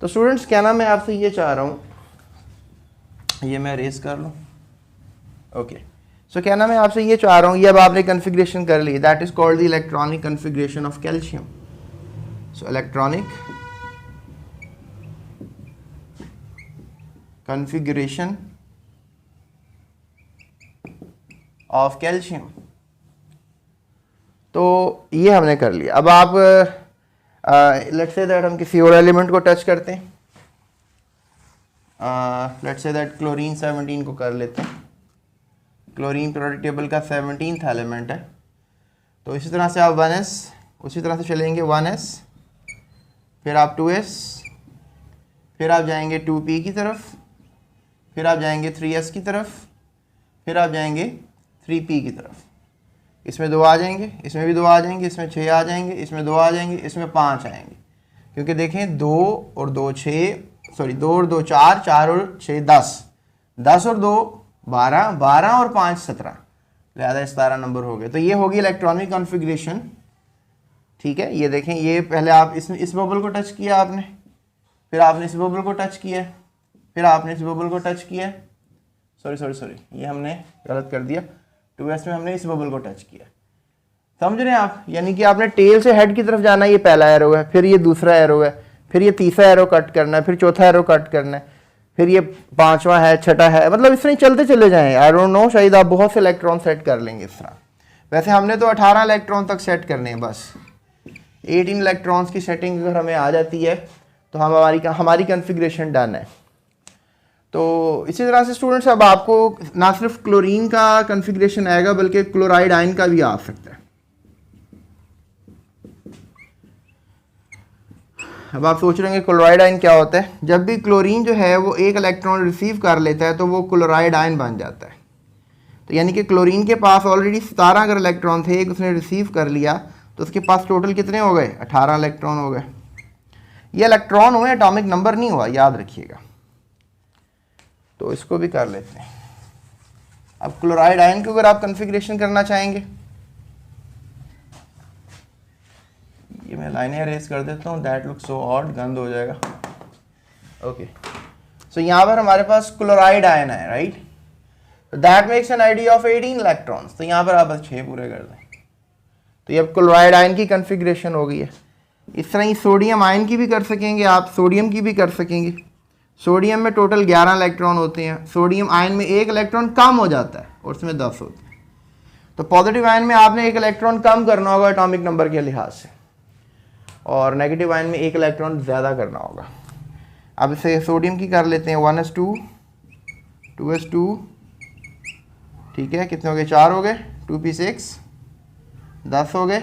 तो स्टूडेंट्स क्या ना मैं आपसे ये चाह रहा हूँ, ये मैं रेस कर लूँ, ओके। सो क्या ना मैं आपसे ये चाह रहा हूँ, ये अब आपने कन्फिग्रेशन कर ली, that is called the electronic configuration of calcium. So electronic configuration of calcium, तो ये हमने कर लिया। अब आप लेट्स से दैट हम किसी और एलिमेंट को टच करते हैं, लेट्स से दैट क्लोरीन 17 को कर लेते हैं। क्लोरीन पीरियोडिक टेबल का 17th एलिमेंट है। तो इसी तरह से आप 1s, उसी तरह से चलेंगे 1s, फिर आप 2s, फिर आप जाएंगे 2p की तरफ, फिर आप जाएंगे 3s की तरफ, फिर आप जाएंगे 3p की तरफ। इसमें 2 आ जाएंगे, इसमें भी 2 आ जाएंगे, इसमें 6 आ जाएंगे, इसमें 2 आ जाएंगे, इसमें 5 आएंगे, क्योंकि देखें 2 और 2 6, सॉरी 2 और 2 4, 4 और 6 10, 10 और 2 12, 12 और 5 17, लिहाजा 17 नंबर हो गए। तो ये होगी इलेक्ट्रॉनिक कॉन्फ़िगरेशन। ठीक है, ये देखें, ये पहले आप इस बबल को टच किया आपने, फिर आपने इस बबल को टच किया, फिर आपने इस बबल को टच किया, सॉरी ये हमने गलत कर दिया, 2s में हमने इस बबल को टच किया, समझ रहे हैं आप? यानी कि आपने टेल से हेड की तरफ जाना, ये पहला एरो है, फिर ये दूसरा एरो है, फिर ये तीसरा एरो कट करना है, फिर चौथा एरो कट करना है, फिर ये 5वां है, 6ठा है, मतलब इस तरह चलते चले जाएं। आई डोंट नो, शायद आप बहुत से इलेक्ट्रॉन सेट कर लेंगे इस तरह। वैसे हमने तो 18 इलेक्ट्रॉन तक सेट करने हैं, बस 18 इलेक्ट्रॉन्स की सेटिंग अगर हमें आ जाती है तो हमारी कन्फिग्रेशन डन है। तो इसी तरह से स्टूडेंट्स, अब आपको ना सिर्फ क्लोरीन का कन्फिग्रेशन आएगा बल्कि क्लोराइड आयन का भी आ सकता है। अब आप सोच रहे हैं क्लोराइड आयन क्या होता है? जब भी क्लोरीन जो है वो एक इलेक्ट्रॉन रिसीव कर लेता है तो वो क्लोराइड आयन बन जाता है। तो यानी कि क्लोरीन के पास ऑलरेडी 17 अगर इलेक्ट्रॉन थे, एक उसने रिसीव कर लिया, तो उसके पास टोटल कितने हो गए? 18 इलेक्ट्रॉन हो गए। ये इलेक्ट्रॉन हुए, एटॉमिक नंबर नहीं हुआ, याद रखिएगा। तो इसको भी कर लेते हैं। अब क्लोराइड आयन को अगर आप कन्फिग्रेशन करना चाहेंगे, ये मैं लाइनें अरेज कर देता हूँ, दैट लुक सो ऑड, गंद हो जाएगा। ओके, सो यहाँ पर हमारे पास क्लोराइड आयन है, right? That makes an ID of 18 electrons. तो यहाँ पर आप बस 6 पूरे कर दें, तो ये अब क्लोराइड आयन की कन्फिग्रेशन हो गई है। इस तरह ही सोडियम आयन की भी कर सकेंगे आप, सोडियम की भी कर सकेंगे। सोडियम में टोटल 11 इलेक्ट्रॉन होते हैं, सोडियम आयन में 1 इलेक्ट्रॉन कम हो जाता है और उसमें 10 होते हैं। तो पॉजिटिव आयन में आपने 1 इलेक्ट्रॉन कम करना होगा एटॉमिक नंबर के लिहाज से, और नेगेटिव आयन में 1 इलेक्ट्रॉन ज़्यादा करना होगा। अब इसे सोडियम की कर लेते हैं, 1s2, 2s2, ठीक है, कितने हो गए? 4 हो गए, 2p6, 10 हो गए,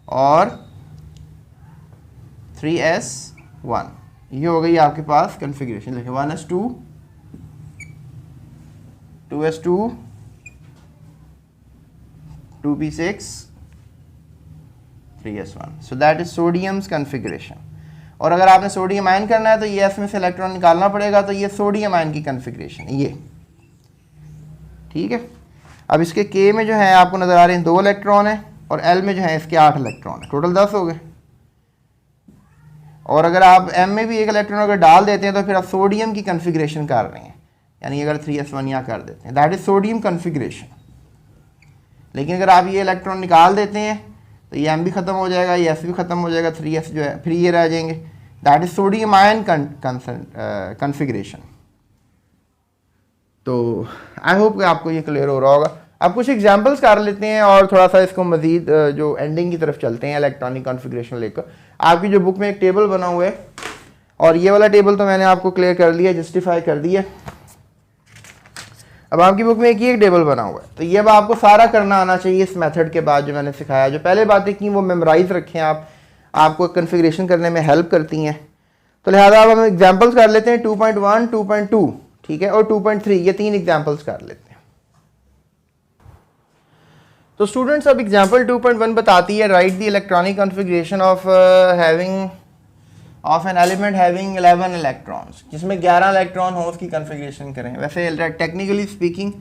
और 3s1। ये हो गई आपके पास कन्फिग्रेशन। लिखे 1s2, 2s2 2p6 3s1. So that is sodium's configuration. और अगर आपने सोडियम आयन करना है तो ये s में से इलेक्ट्रॉन निकालना पड़ेगा, तो ये सोडियम आयन की कॉन्फ़िगरेशन ये, ठीक है. अब इसके K में जो है आपको नज़र आ रहे हैं 2 इलेक्ट्रॉन है और L में जो है इसके 8 इलेक्ट्रॉन है, टोटल 10 हो गए. और अगर आप M में भी एक इलेक्ट्रॉन अगर डाल देते हैं तो फिर आप सोडियम की कॉन्फ़िगरेशन कर रहे हैं, यानी अगर 3s1 यहाँ कर देते हैं, दैट इज सोडियम कॉन्फ़िगरेशन. लेकिन अगर आप ये इलेक्ट्रॉन निकाल देते हैं तो ये M भी ख़त्म हो जाएगा, ये S भी ख़त्म हो जाएगा, 3s जो है फिर ये रह जाएंगे, that is sodium ion configuration. तो आई होप कि आपको ये क्लियर हो रहा होगा. अब कुछ एग्जांपल्स कर लेते हैं और थोड़ा सा इसको मजीद जो एंडिंग की तरफ चलते हैं इलेक्ट्रॉनिक कॉन्फ़िगरेशन लेकर. आपकी जो बुक में एक टेबल बना हुआ है और ये वाला टेबल तो मैंने आपको क्लियर कर लिया, जस्टिफाई कर दिया. अब आपकी बुक में एक टेबल बना हुआ है, तो ये अब आपको सारा करना आना चाहिए इस मेथड के बाद जो मैंने सिखाया. जो पहले बातें की वो मेमोराइज रखें आप, आपको कॉन्फ़िगरेशन करने में हेल्प करती हैं. तो लिहाजा अब हम एग्जांपल्स कर लेते हैं 2.1, 2.2, ठीक है, और 2.3, ये 3 एग्जांपल्स कर लेते हैं. तो स्टूडेंट्स अब एग्जांपल 2.1 बताती है right the electronic configuration of an element having 11 electrons, जिसमें 11 इलेक्ट्रॉन हो उसकी कॉन्फ़िगरेशन करें. वैसे टेक्निकली स्पीकिंग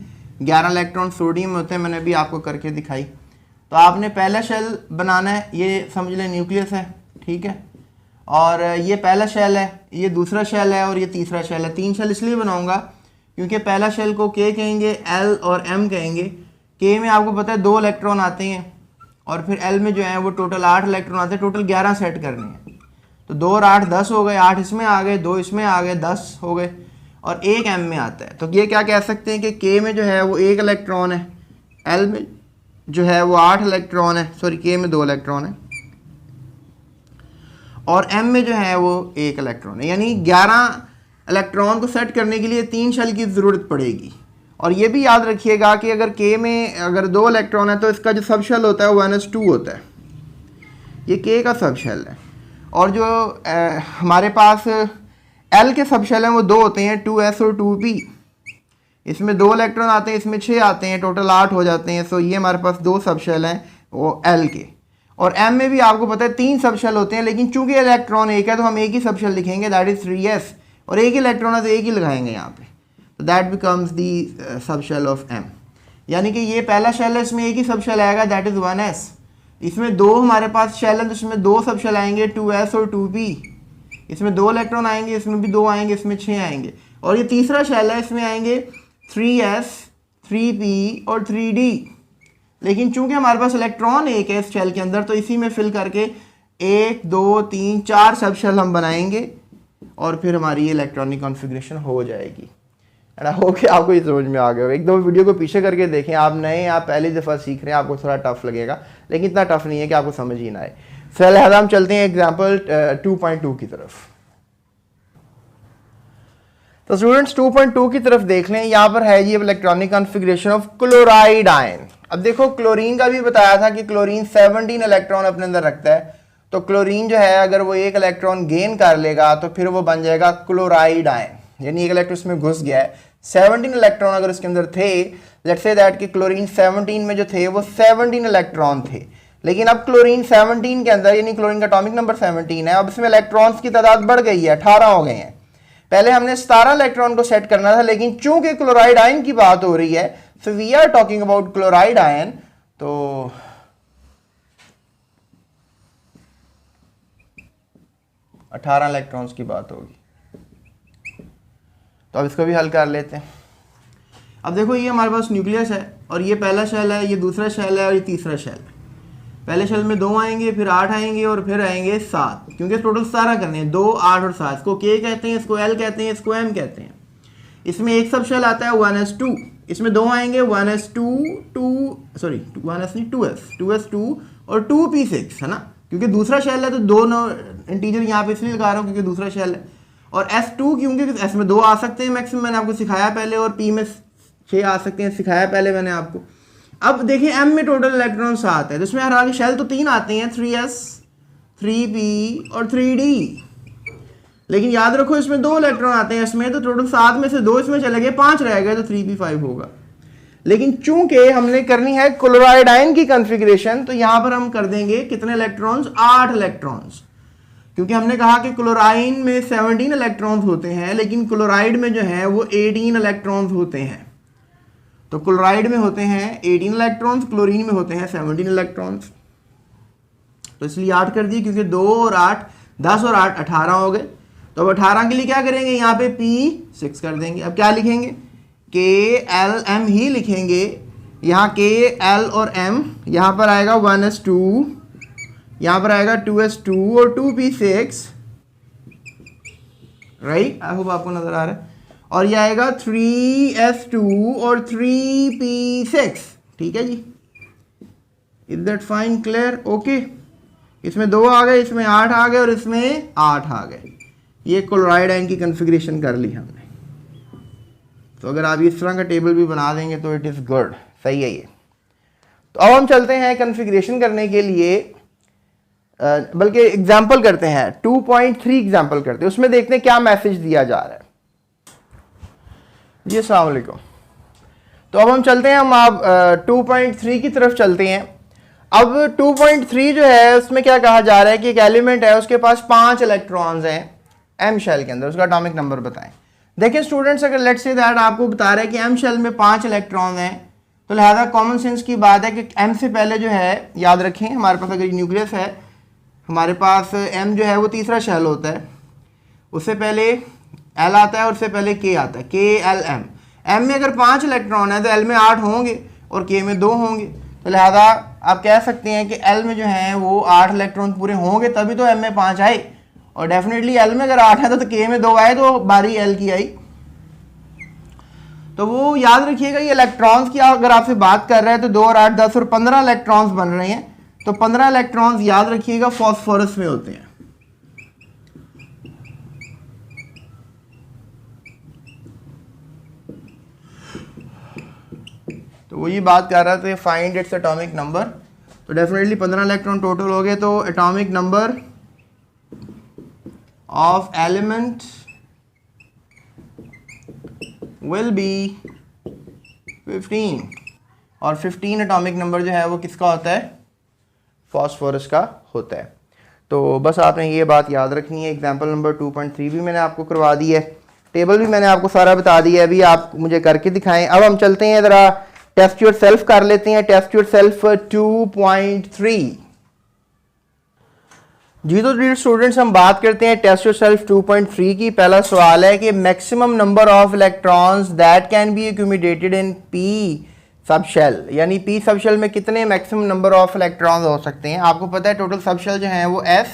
11 इलेक्ट्रॉन सोडियम होते हैं, मैंने भी आपको करके दिखाई. तो आपने पहला शेल बनाना है, ये समझ लें न्यूक्लियस है, ठीक है, और ये पहला शेल है, ये दूसरा शेल है और ये तीसरा शेल है. 3 शेल इसलिए बनाऊंगा क्योंकि पहला शेल को K कहेंगे, L और M कहेंगे. K में आपको पता है 2 इलेक्ट्रॉन आते हैं और फिर L में जो है वो टोटल 8 इलेक्ट्रॉन आते हैं. टोटल 11 सेट करने हैं, तो 2 और 8 10 हो गए, 8 इसमें आ गए, 2 इसमें आ गए, 10 हो गए, और 1 M में आता है. तो ये क्या कह सकते हैं कि K में जो है वो 1 इलेक्ट्रॉन है, L में जो है वो 8 इलेक्ट्रॉन है, सॉरी K में 2 इलेक्ट्रॉन है, और M में जो है वो 1 इलेक्ट्रॉन है. यानी 11 इलेक्ट्रॉन को सेट करने के लिए 3 शेल की ज़रूरत पड़ेगी. और ये भी याद रखिएगा कि अगर K में अगर 2 इलेक्ट्रॉन है तो इसका जो सब शेल होता है वो 1s2 होता है, ये K का सब शेल है. और जो हमारे पास L के सब शेल हैं वो 2 होते हैं, 2s और 2p. इसमें 2 इलेक्ट्रॉन आते हैं, इसमें 6 आते हैं, टोटल 8 हो जाते हैं. सो ये हमारे पास 2 सब शेल हैं वो L के. और M में भी आपको पता है 3 सब शेल होते हैं, लेकिन चूंकि इलेक्ट्रॉन एक है तो हम एक ही सब शेल लिखेंगे, दैट इज 3s, और एक ही इलेक्ट्रॉन है तो एक ही लगाएंगे यहाँ पे. तो दैट बिकम्स दी सब शेल ऑफ M. यानी कि ये पहला शेल है, इसमें एक ही सब शेल आएगा, दैट इज 1s. इसमें 2 हमारे पास शेल है तो इसमें 2 सब शेल आएंगे, 2s और 2p. इसमें 2 इलेक्ट्रॉन आएंगे, इसमें भी 2 आएंगे, इसमें 6 आएंगे. और ये तीसरा शेल है, इसमें आएंगे 3s, 3p और 3d. लेकिन चूंकि हमारे पास इलेक्ट्रॉन एक है इस शेल के अंदर, तो इसी में फिल करके 1 2 3 4 सब शेल हम बनाएंगे और फिर हमारी ये इलेक्ट्रॉनिक कॉन्फ़िगरेशन हो जाएगी. एंड आई होप कि आपको ये समझ में आ गया. एक दो वीडियो को पीछे करके देखें, आप नए, आप पहली दफ़ा सीख रहे हैं, आपको थोड़ा टफ लगेगा, लेकिन इतना टफ नहीं है कि आपको समझ ही ना आए. फिर लिहाजा हम चलते हैं एग्जाम्पल 2.2 की तरफ. तो स्टूडेंट्स 2.2 की तरफ देख लें. यहाँ पर है ये electronic configuration of chloride ion. अब देखो क्लोरीन का भी बताया था कि क्लोरीन 17 इलेक्ट्रॉन अपने अंदर रखता है. तो क्लोरीन जो है अगर वो 1 इलेक्ट्रॉन गेन कर लेगा तो फिर वो बन जाएगा क्लोराइड आयन, यानी 1 इलेक्ट्रॉन इसमें घुस गया है. 17 इलेक्ट्रॉन अगर इसके अंदर थे, लेट्स से दैट कि क्लोरीन 17 में जो थे वो 17 इलेक्ट्रॉन थे. लेकिन अब क्लोरीन 17 के अंदर, यानी क्लोरीन का एटॉमिक नंबर 17 है, अब इसमें इलेक्ट्रॉन्स की तादाद बढ़ गई है, 18 हो गए हैं. पहले हमने 17 इलेक्ट्रॉन को सेट करना था, लेकिन चूंकि क्लोराइड आयन की बात हो रही है, so we are talking about chloride ion, तो 18 इलेक्ट्रॉन्स की बात होगी. तो अब इसको भी हल कर लेते हैं. अब देखो ये हमारे पास न्यूक्लियस है और ये पहला शेल है, ये दूसरा शेल है और ये तीसरा शेल है. पहले शेल में 2 आएंगे, फिर 8 आएंगे और फिर आएंगे 7, क्योंकि टोटल सारा करने हैं, 2 8 और 7. इसको K कहते हैं, इसको L कहते हैं, इसको M कहते हैं. इसमें एक सब शेल आता है 1s2, इसमें 2 आएंगे 1s2 2s2 और 2p6 है ना, क्योंकि दूसरा शेल है तो 2 इंटीजर यहाँ पे इसलिए लगा रहा हूँ क्योंकि दूसरा शेल है. और s2 क्योंकि s में 2 आ सकते हैं मैक्सिमम, मैंने आपको सिखाया पहले, और p में 6 आ सकते हैं, सिखाया पहले मैंने आपको. अब देखिए m में टोटल इलेक्ट्रॉन 7 है, तो इसमें हर आगे शेल तो 3 आते हैं, 3s 3p और 3d. लेकिन याद रखो इसमें 2 इलेक्ट्रॉन आते हैं इसमें, तो टोटल 7 में से 2 इसमें चले गए, 5 रह गए, तो 3p5 होगा. लेकिन चूंकि हमने करनी है क्लोराइड आयन की कॉन्फ़िगरेशन, तो यहां पर हम कर देंगे कितने इलेक्ट्रॉन्स, 8 इलेक्ट्रॉन्स, क्योंकि हमने कहा कि क्लोराइन में 17 इलेक्ट्रॉन्स होते हैं, लेकिन क्लोराइड में जो है वो 18 इलेक्ट्रॉन्स होते हैं। तो क्लोराइड में होते हैं 18 इलेक्ट्रॉन्स, क्लोरीन में होते हैं 17 इलेक्ट्रॉन्स। तो इसलिए 8 कर दिए, क्योंकि 2 और 8 10 और 8 18 हो गए। तो अब 18 के लिए क्या करेंगे, यहाँ पे P6 कर देंगे। अब क्या लिखेंगे, KLM ही लिखेंगे। यहाँ KL और M, यहाँ पर आएगा 1s2, यहाँ पर आएगा 2s2 और 2p6, राइट। आई होप आपको नजर आ रहा है। और ये आएगा 3s2 और 3p6, ठीक है जी। Is that fine, clear, okay. इसमें 2 आ गए, इसमें 8 आ गए और इसमें 8 आ गए। ये क्लोराइड आयन की कॉन्फ़िगरेशन कर ली हमने। तो अगर आप इस तरह का टेबल भी बना देंगे तो इट इज़ गुड, सही है ये। तो अब हम चलते हैं कॉन्फ़िगरेशन करने के लिए, बल्कि एग्जाम्पल करते हैं, 2.3 एग्जाम्पल करते हैं, उसमें देखते हैं क्या मैसेज दिया जा रहा है जी। अस्सलाम वालेकुम। तो अब हम चलते हैं, हम आप 2.3 की तरफ चलते हैं। अब 2.3 जो है उसमें क्या कहा जा रहा है कि एक एलिमेंट है, उसके पास 5 इलेक्ट्रॉन्स हैं एम शेल के अंदर, उसका एटॉमिक नंबर बताएं। देखिए स्टूडेंट्स, अगर लेट्स से दैट आपको बता रहा है कि एम शेल में 5 इलेक्ट्रॉन हैं, तो लिहाजा कॉमन सेंस की बात है कि एम से पहले जो है, याद रखें हमारे पास अगर न्यूक्लियस है, हमारे पास एम जो है वो तीसरा शेल होता है, उससे पहले एल आता है और उससे पहले के आता है, KLM। एम में अगर 5 इलेक्ट्रॉन है तो एल में 8 होंगे और के में 2 होंगे। तो लिहाजा आप कह सकते हैं कि एल में जो है वो 8 इलेक्ट्रॉन पूरे होंगे, तभी तो एम में 5 आए। और डेफिनेटली एल में अगर 8 है तो के में 2 आए, तो बारी एल की आई। तो वो याद रखिएगा, ये इलेक्ट्रॉन्स की अगर आपसे बात कर रहे हैं तो 2 और 8 10 और 15 इलेक्ट्रॉन्स बन रहे हैं। तो 15 इलेक्ट्रॉन्स याद रखिएगा फॉस्फोरस में होते हैं। तो वो ये बात कर रहा था, फाइंड इट्स एटॉमिक नंबर। तो डेफिनेटली 15 इलेक्ट्रॉन टोटल हो गए। तो atomic number of element will be 15, और 15 एटॉमिक नंबर जो है वो किसका होता है, फॉस्फोरस का होता है। तो बस आपने ये बात याद रखनी है। एग्जाम्पल नंबर 2.3 भी मैंने आपको करवा दी है, टेबल भी मैंने आपको सारा बता दिया है, अभी आप मुझे करके दिखाएं। अब हम चलते हैं ज़रा टेस्ट योरसेल्फ कर लेते हैं, टेस्ट योरसेल्फ 2.3 जी। तो डियर स्टूडेंट्स, हम बात करते हैं टेस्ट योरसेल्फ 2.3 की। पहला सवाल है कि maximum number of electrons that can be accumulated in P sub shell, यानी पी सब शेल में कितने मैक्सिमम नंबर ऑफ इलेक्ट्रॉन्स हो सकते हैं। आपको पता है टोटल सब शेल जो हैं वो एस,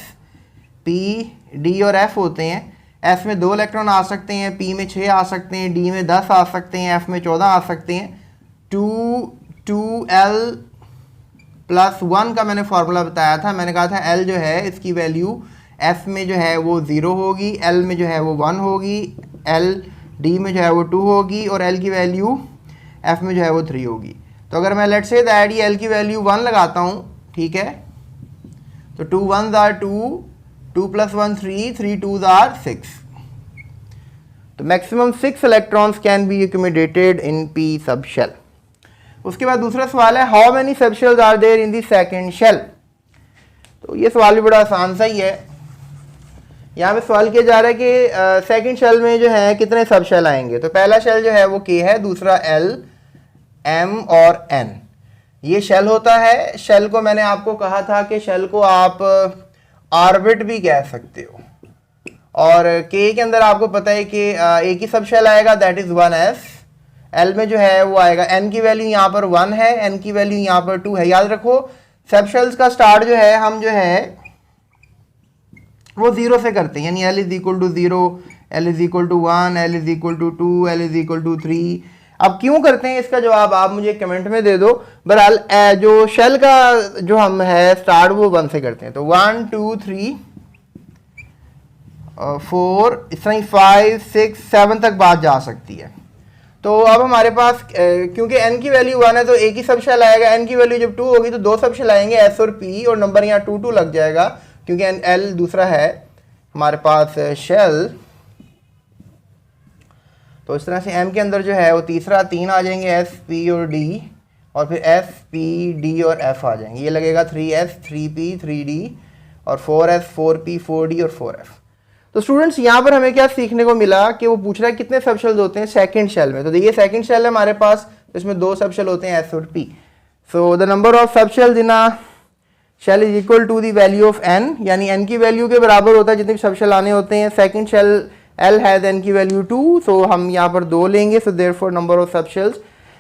पी, डी और एफ होते हैं। एस में 2 इलेक्ट्रॉन आ सकते हैं, पी में 6 आ सकते हैं, डी में 10 आ सकते हैं, एफ में 14 आ सकते हैं। 2l+1 का मैंने फार्मूला बताया था, मैंने कहा था एल जो है इसकी वैल्यू एफ में जो है वो 0 होगी, एल में जो है वो 1 होगी, एल डी में जो है वो 2 होगी और एल की वैल्यू एफ में जो है वो 3 होगी। तो अगर मैं लेट्स से दैट ये एल की वैल्यू 1 लगाता हूँ, ठीक है, तो 2 1s are 2, 2 + 1 3, 3 2s are 6। तो maximum 6 electrons can be accumulated in P sub shell. उसके बाद दूसरा सवाल है, how many sub shells are there in the second shell. तो ये सवाल भी बड़ा आसान सा ही है। यहाँ पे सवाल किया जा रहा है कि सेकंड शेल में जो है कितने सब शेल आएंगे। तो पहला शेल जो है वो के है, दूसरा एल, एम और एन, ये शेल होता है। शेल को मैंने आपको कहा था कि शेल को आप ऑर्बिट भी कह सकते हो। और के के अंदर आपको पता है कि एक ही सब शेल आएगा, दैट इज 1s। एल में जो है वो आएगा, एन की वैल्यू यहाँ पर 1 है, एन की वैल्यू यहाँ पर 2 है। याद रखो सब शेल्स का स्टार्ट जो है हम जो है वो 0 से करते हैं, यानी L = 0, L = 1, L = 2, L = 3। अब क्यों करते हैं इसका जवाब आप मुझे कमेंट में दे दो। बहरहाल जो शेल का जो हम है स्टार्ट वो 1 से करते हैं। तो 1 2 3 4 इस तरह 5 6 7 तक बात जा सकती है। तो अब हमारे पास क्योंकि n की वैल्यू 1 है तो एक ही सब शेल आएगा, n की वैल्यू जब 2 होगी तो 2 सब शेल आएंगे, s और p, और नंबर यहाँ 2 2 लग जाएगा क्योंकि l दूसरा है हमारे पास शेल। तो इस तरह से m के अंदर जो है वो तीसरा 3 आ जाएंगे s, p और d, और फिर f, p, d और f आ जाएंगे। ये लगेगा 3s, 3p, 3d और 4s, 4p, 4d और 4f। तो स्टूडेंट्स यहाँ पर हमें क्या सीखने को मिला कि वो पूछ रहा है कितने सब शेल्स होते हैं सेकंड शेल में। तो देखिए सेकंड शेल है हमारे पास, इसमें 2 सब शेल होते हैं s और p। So the number of sub shells in a shell is equal to the value of n, यानी n की वैल्यू के बराबर होता है जितने भी सब शेल आने होते हैं। Second shell l has n की वैल्यू 2, सो हम यहाँ पर 2 लेंगे। So therefore number of sub shells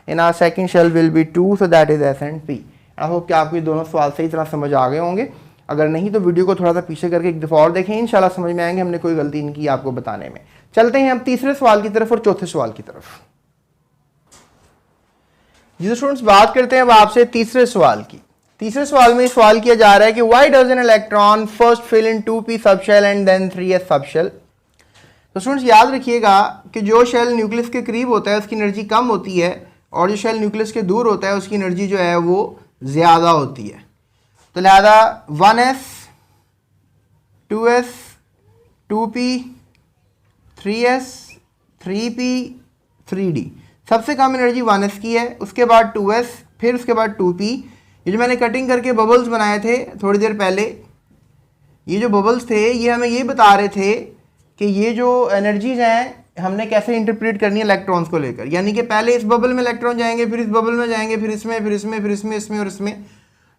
in our second shell will be 2, so that is s and p। I hope कि आपको ये दोनों सवाल सही तरह समझ आ गए होंगे। अगर नहीं तो वीडियो को थोड़ा सा पीछे करके एक दफ़ा और देखें, इंशाल्लाह समझ में आएंगे हमने कोई गलती नहीं की आपको बताने में। चलते हैं हम तीसरे सवाल की तरफ और चौथे सवाल की तरफ। जी स्टूडेंट्स, बात करते हैं अब आपसे तीसरे सवाल की। तीसरे सवाल में सवाल किया जा रहा है कि why does an electron first fill in 2p subshell and then 3s subshell. तो स्टूडेंट्स याद रखिएगा कि जो शेल न्यूक्लियस के करीब होता है उसकी एनर्जी कम होती है, और जो शेल न्यूक्लियस के दूर होता है उसकी एनर्जी जो है वो ज़्यादा होती है। तो लिहाजा 1s, 2s, 2p, 3s, 3p, 3d। सबसे कम एनर्जी 1s की है, उसके बाद 2s, फिर उसके बाद 2p। ये जो मैंने कटिंग करके बबल्स बनाए थे थोड़ी देर पहले, ये जो बबल्स थे ये हमें ये बता रहे थे कि ये जो एनर्जीज हैं हमने कैसे इंटरप्रेट करनी है इलेक्ट्रॉन्स को लेकर। यानी कि पहले इस बबल में इलेक्ट्रॉन जाएंगे, फिर इस बबल में जाएंगे, फिर इसमें, फिर इसमें, फिर इसमें, इसमें और इसमें।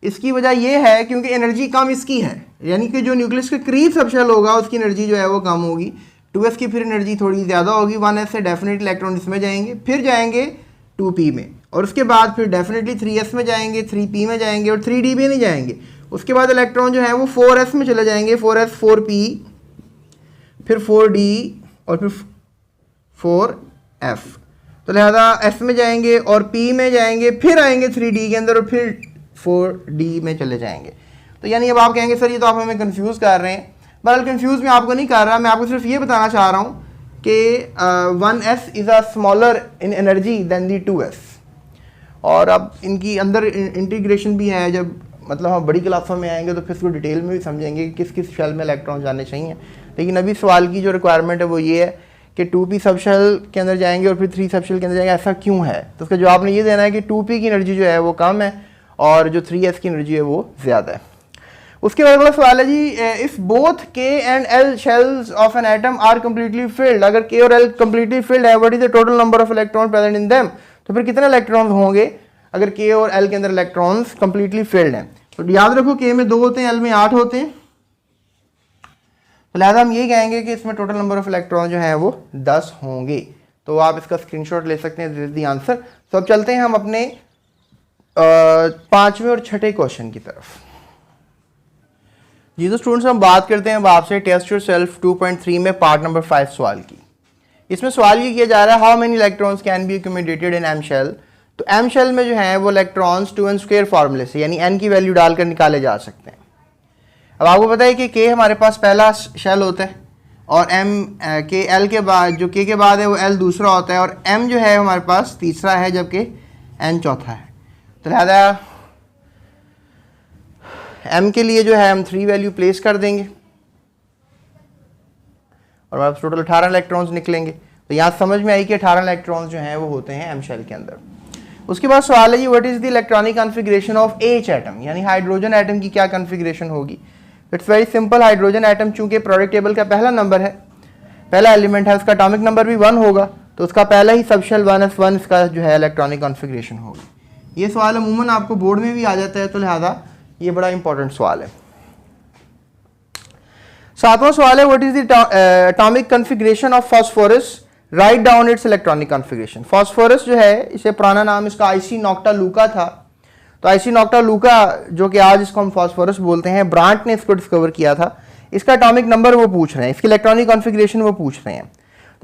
इसकी वजह यह है क्योंकि एनर्जी कम इसकी है, यानी कि जो न्यूक्लियस के करीब सबशेल होगा उसकी एनर्जी जो है वो कम होगी। 2s की फिर एनर्जी थोड़ी ज़्यादा होगी, 1s से डेफिनेटली इलेक्ट्रॉन इसमें जाएंगे, फिर जाएंगे 2p में, और उसके बाद फिर डेफिनेटली 3s में जाएंगे, 3p में जाएंगे और 3d में नहीं जाएंगे। उसके बाद इलेक्ट्रॉन जो है वो 4s में चले जाएंगे, 4s, 4p, फिर 4d और फिर 4f। तो लिहाजा f में जाएंगे और p में जाएंगे, फिर आएंगे 3d के अंदर और फिर 4d में चले जाएंगे। तो यानी अब आप कहेंगे सर ये तो आप हमें कंफ्यूज कर रहे हैं। बहरहाल कंफ्यूज मैं आपको नहीं कर रहा, मैं आपको सिर्फ ये बताना चाह रहा हूँ कि 1s is a smaller in energy than the 2s। और अब इनकी अंदर इंटीग्रेशन भी है, जब मतलब हम बड़ी क्लासों में आएंगे तो फिर इसको डिटेल में भी समझेंगे कि किस किस शेल में इलेक्ट्रॉन जाने चाहिए। लेकिन अभी सवाल की जो रिक्वायरमेंट है वो ये है कि 2p सबशेल के अंदर जाएंगे और फिर 3 सबशेल के अंदर जाएंगे, ऐसा क्यों है? तो उसका जवाब ने ये देना है कि 2p की एनर्जी जो है वो कम है और जो 3s की एनर्जी है वो ज़्यादा है। उसके बाद अगला सवाल है जी, if both k and l shells of an atom are completely filled, अगर k और l कम्प्लीटली फिल्ड है, what is the total number of electron present in them. तो फिर कितने इलेक्ट्रॉन होंगे अगर k और l के अंदर इलेक्ट्रॉन्स कम्प्लीटली फिल्ड हैं? तो याद रखो k में 2 होते हैं, l में 8 होते हैं। तो लिहाजा हम ये कहेंगे कि इसमें टोटल नंबर ऑफ इलेक्ट्रॉन जो है वो 10 होंगे। तो आप इसका स्क्रीनशॉट ले सकते हैं, दिस इज द आंसर। तो अब चलते हैं हम अपने 5वें और छठे क्वेश्चन की तरफ। जी तो स्टूडेंट्स हम बात करते हैं अब आपसे टेस्ट योरसेल्फ 2.3 में पार्ट नंबर 5 सवाल की। इसमें सवाल ये किया जा रहा है how many electrons can be accumulated in M shell. तो एम शेल में जो है वो इलेक्ट्रॉन्स 2n² फार्मूले से यानी n की वैल्यू डालकर निकाले जा सकते हैं। अब आपको पता है कि k हमारे पास पहला शेल होता है और m के l के बाद जो k के बाद है वो l दूसरा होता है और m जो है हमारे पास तीसरा है जबकि n चौथा है। तो लिहाजा m के लिए जो है हम 3 वैल्यू प्लेस कर देंगे और हमारे पास टोटल 18 इलेक्ट्रॉन्स निकलेंगे। तो यहाँ समझ में आई कि 18 इलेक्ट्रॉन्स जो हैं वो होते हैं m शेल के अंदर। उसके बाद सवाल है जी what is the electronic configuration of H atom, यानी हाइड्रोजन एटम की क्या कॉन्फ़िगरेशन होगी। It's very simple, hydrogen atom चूंकि प्रोडक्ट टेबल का पहला नंबर है, पहला एलिमेंट है, उसका एटॉमिक नंबर भी 1 होगा, तो उसका पहला ही सबशेल 1s1 इसका जो है इलेक्ट्रॉनिक कॉन्फ़िगरेशन होगी। ये सवाल अमूमन आपको बोर्ड में भी आ जाता है, तो लिहाजा ये बड़ा इंपॉर्टेंट सवाल है। 7वां सवाल है what is the atomic configuration of phosphorus, write down it's electronic configuration. Phosphorus जो है इसे पुराना नाम इसका आईसी नॉक्टालुका था। तो आईसी नॉक्टालुका जो कि आज इसको हम फास्फोरस बोलते हैं, ब्रांट ने इसको डिस्कवर किया था। इसका एटॉमिक नंबर वो पूछ रहे हैं, इसकी इलेक्ट्रॉनिक कॉन्फ़िगरेशन वो पूछ रहे हैं।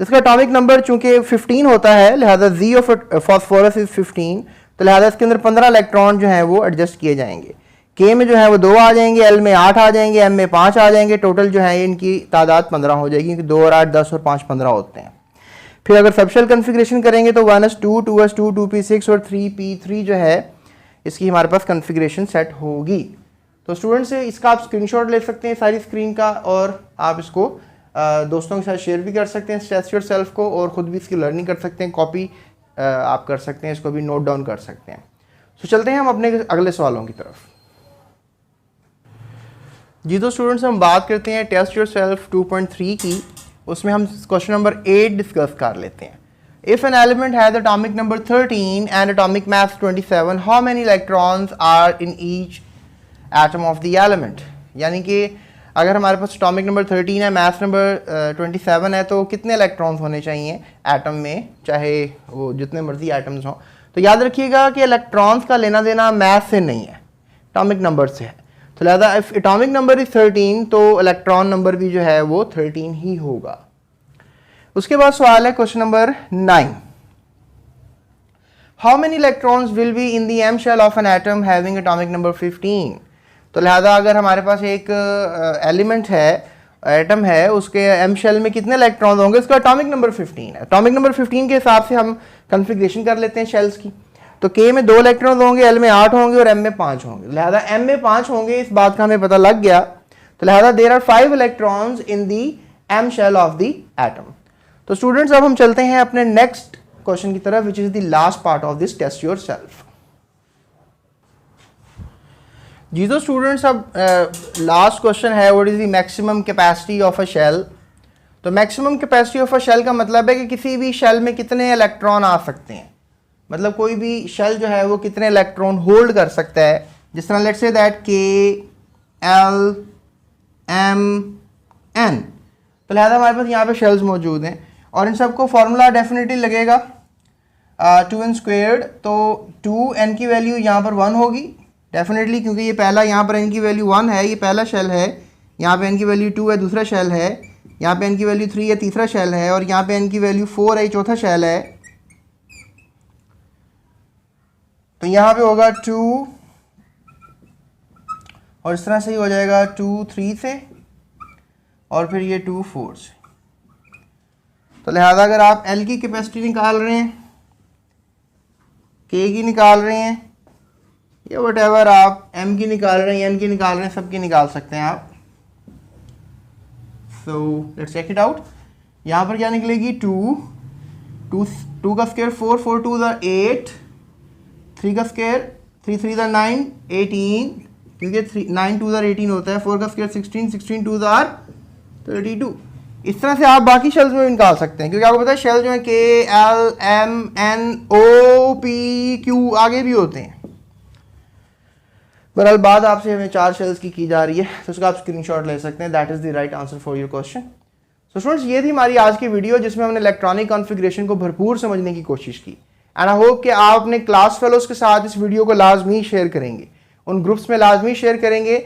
तो इसका एटॉमिक नंबर चूंकि 15 होता है, लिहाजा जी ऑफ फास्फोरस इज 15, तो लिहाजा इसके अंदर 15 इलेक्ट्रॉन जो है वो एडजस्ट किए जाएंगे। के में जो है वो 2 आ जाएंगे, एल में 8 आ जाएंगे, एम में 5 आ जाएंगे, टोटल जो है इनकी तादाद 15 हो जाएगी क्योंकि 2 और 8 10 और 5 15 होते हैं। फिर अगर सबशेल कॉन्फ़िगरेशन करेंगे तो 1s2, 2s2, 2p6 और 3p3 जो है इसकी हमारे पास कॉन्फ़िगरेशन सेट होगी। तो स्टूडेंट्स इसका आप स्क्रीनशॉट ले सकते हैं सारी स्क्रीन का और आप इसको दोस्तों के साथ शेयर भी कर सकते हैं टेस्ट योरसेल्फ को, और ख़ुद भी इसकी लर्निंग कर सकते हैं, कॉपी आप कर सकते हैं, इसको भी नोट डाउन कर सकते हैं। तो चलते हैं हम अपने अगले सवालों की तरफ। जी तो स्टूडेंट्स, हम बात करते हैं टेस्ट योरसेल्फ 2.3 की। उसमें हम क्वेश्चन नंबर 8 डिस्कस कर लेते हैं। If an element has atomic number 13 and atomic mass 27, how many electrons are in each atom of the element. यानी कि अगर हमारे पास एटॉमिक नंबर 13 है, मास नंबर 27 है, तो कितने इलेक्ट्रॉन्स होने चाहिए एटम में, चाहे वो जितने मर्जी एटम्स हों। तो याद रखिएगा कि इलेक्ट्रॉन्स का लेना देना मास से नहीं है, एटॉमिक नंबर से है। तो लिहाजा इफ एटॉमिक नंबर इज 13 तो इलेक्ट्रॉन नंबर भी जो है वो 13 ही होगा। उसके बाद सवाल है question number 9, how many electrons will be in the M shell of an atom having atomic number 15। तो लिहाजा अगर हमारे पास एक एलिमेंट है, एटम है, उसके एम शेल में कितने इलेक्ट्रॉन होंगे, उसका एटॉमिक नंबर 15 है। एटॉमिक नंबर 15 के हिसाब से हम कन्फिग्रेशन कर लेते हैं शेल्स की। तो के में 2 इलेक्ट्रॉन होंगे, एल में 8 होंगे और एम में 5 होंगे। लिहाजा एम में 5 होंगे, इस बात का हमें पता लग गया। तो लिहाजा there are 5 electrons in the M shell of the atom. तो स्टूडेंट्स, अब हम चलते हैं अपने नेक्स्ट क्वेश्चन की तरफ, which is the last part of this test yourself. जी तो स्टूडेंट्स, अब लास्ट क्वेश्चन है, what is the maximum capacity of a shell. तो maximum capacity of a shell का मतलब है कि किसी भी शेल में कितने इलेक्ट्रॉन आ सकते हैं, मतलब कोई भी शेल जो है वो कितने इलेक्ट्रॉन होल्ड कर सकता है। जिस तरह लेट्स से दैट के एल एम एन। तो लिहाजा हमारे पास यहाँ पे शेल्स मौजूद हैं और इन सबको फॉर्मूला डेफिनेटली लगेगा 2n स्क्वेयर्ड। तो 2n की वैल्यू यहाँ पर 1 होगी डेफिनेटली, क्योंकि ये पहला, यहाँ पर n की वैल्यू 1 है, ये पहला शेल है। यहाँ पे n की वैल्यू 2 है, दूसरा शेल है। यहाँ पे n की वैल्यू 3 है, तीसरा शेल है। और यहाँ पे n की वैल्यू 4 है, चौथा शेल है। तो यहाँ पे होगा 2 और इस तरह से ही हो जाएगा 2 3 से और फिर ये 2 4 से। तो लिहाजा अगर आप L की कैपेसिटी निकाल रहे हैं, K की निकाल रहे हैं, या वटेवर आप M की निकाल रहे हैं, N की निकाल रहे हैं, सब की निकाल सकते हैं आप। So let's check it out. यहाँ पर क्या निकलेगी 2 का स्क्वायर 4 4 2 ज़ा 8, 3 का स्क्वायर 3 3 ज़ा 9 18, क्योंकि 9 2 ज़ा 18 होता है। 4 का स्क्वायर 16 16 2 ज़ा 32। इस तरह से आप बाकी शेल्स में निकाल सकते हैं, क्योंकि आपको पता है शेल जो है K L M N O P Q आगे भी होते हैं। बहरहाल बात आपसे हमें 4 शेल्स की जा रही है, तो उसका आप स्क्रीनशॉट ले सकते हैं। That is the right answer for your question. So students, ये थी हमारी आज की वीडियो, जिसमें हमने इलेक्ट्रॉनिक कॉन्फ़िगरेशन को भरपूर समझने की कोशिश की। एंड आई होप कि आप अपने क्लास फेलोज के साथ इस वीडियो को लाजमी शेयर करेंगे, उन ग्रुप्स में लाजमी शेयर करेंगे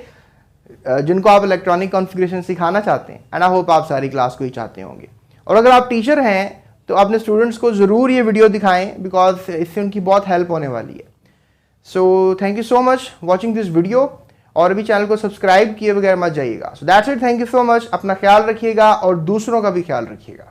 जिनको आप इलेक्ट्रॉनिक कॉन्फ़िगरेशन सिखाना चाहते हैं। एंड आई होप आप सारी क्लास को ही चाहते होंगे। और अगर आप टीचर हैं तो अपने स्टूडेंट्स को ज़रूर ये वीडियो दिखाएं, बिकॉज इससे उनकी बहुत हेल्प होने वाली है। So thank you so much watching this video, और अभी चैनल को सब्सक्राइब किए बगैर मत जाइएगा। So that's it, thank you so much. अपना ख्याल रखिएगा और दूसरों का भी ख्याल रखिएगा।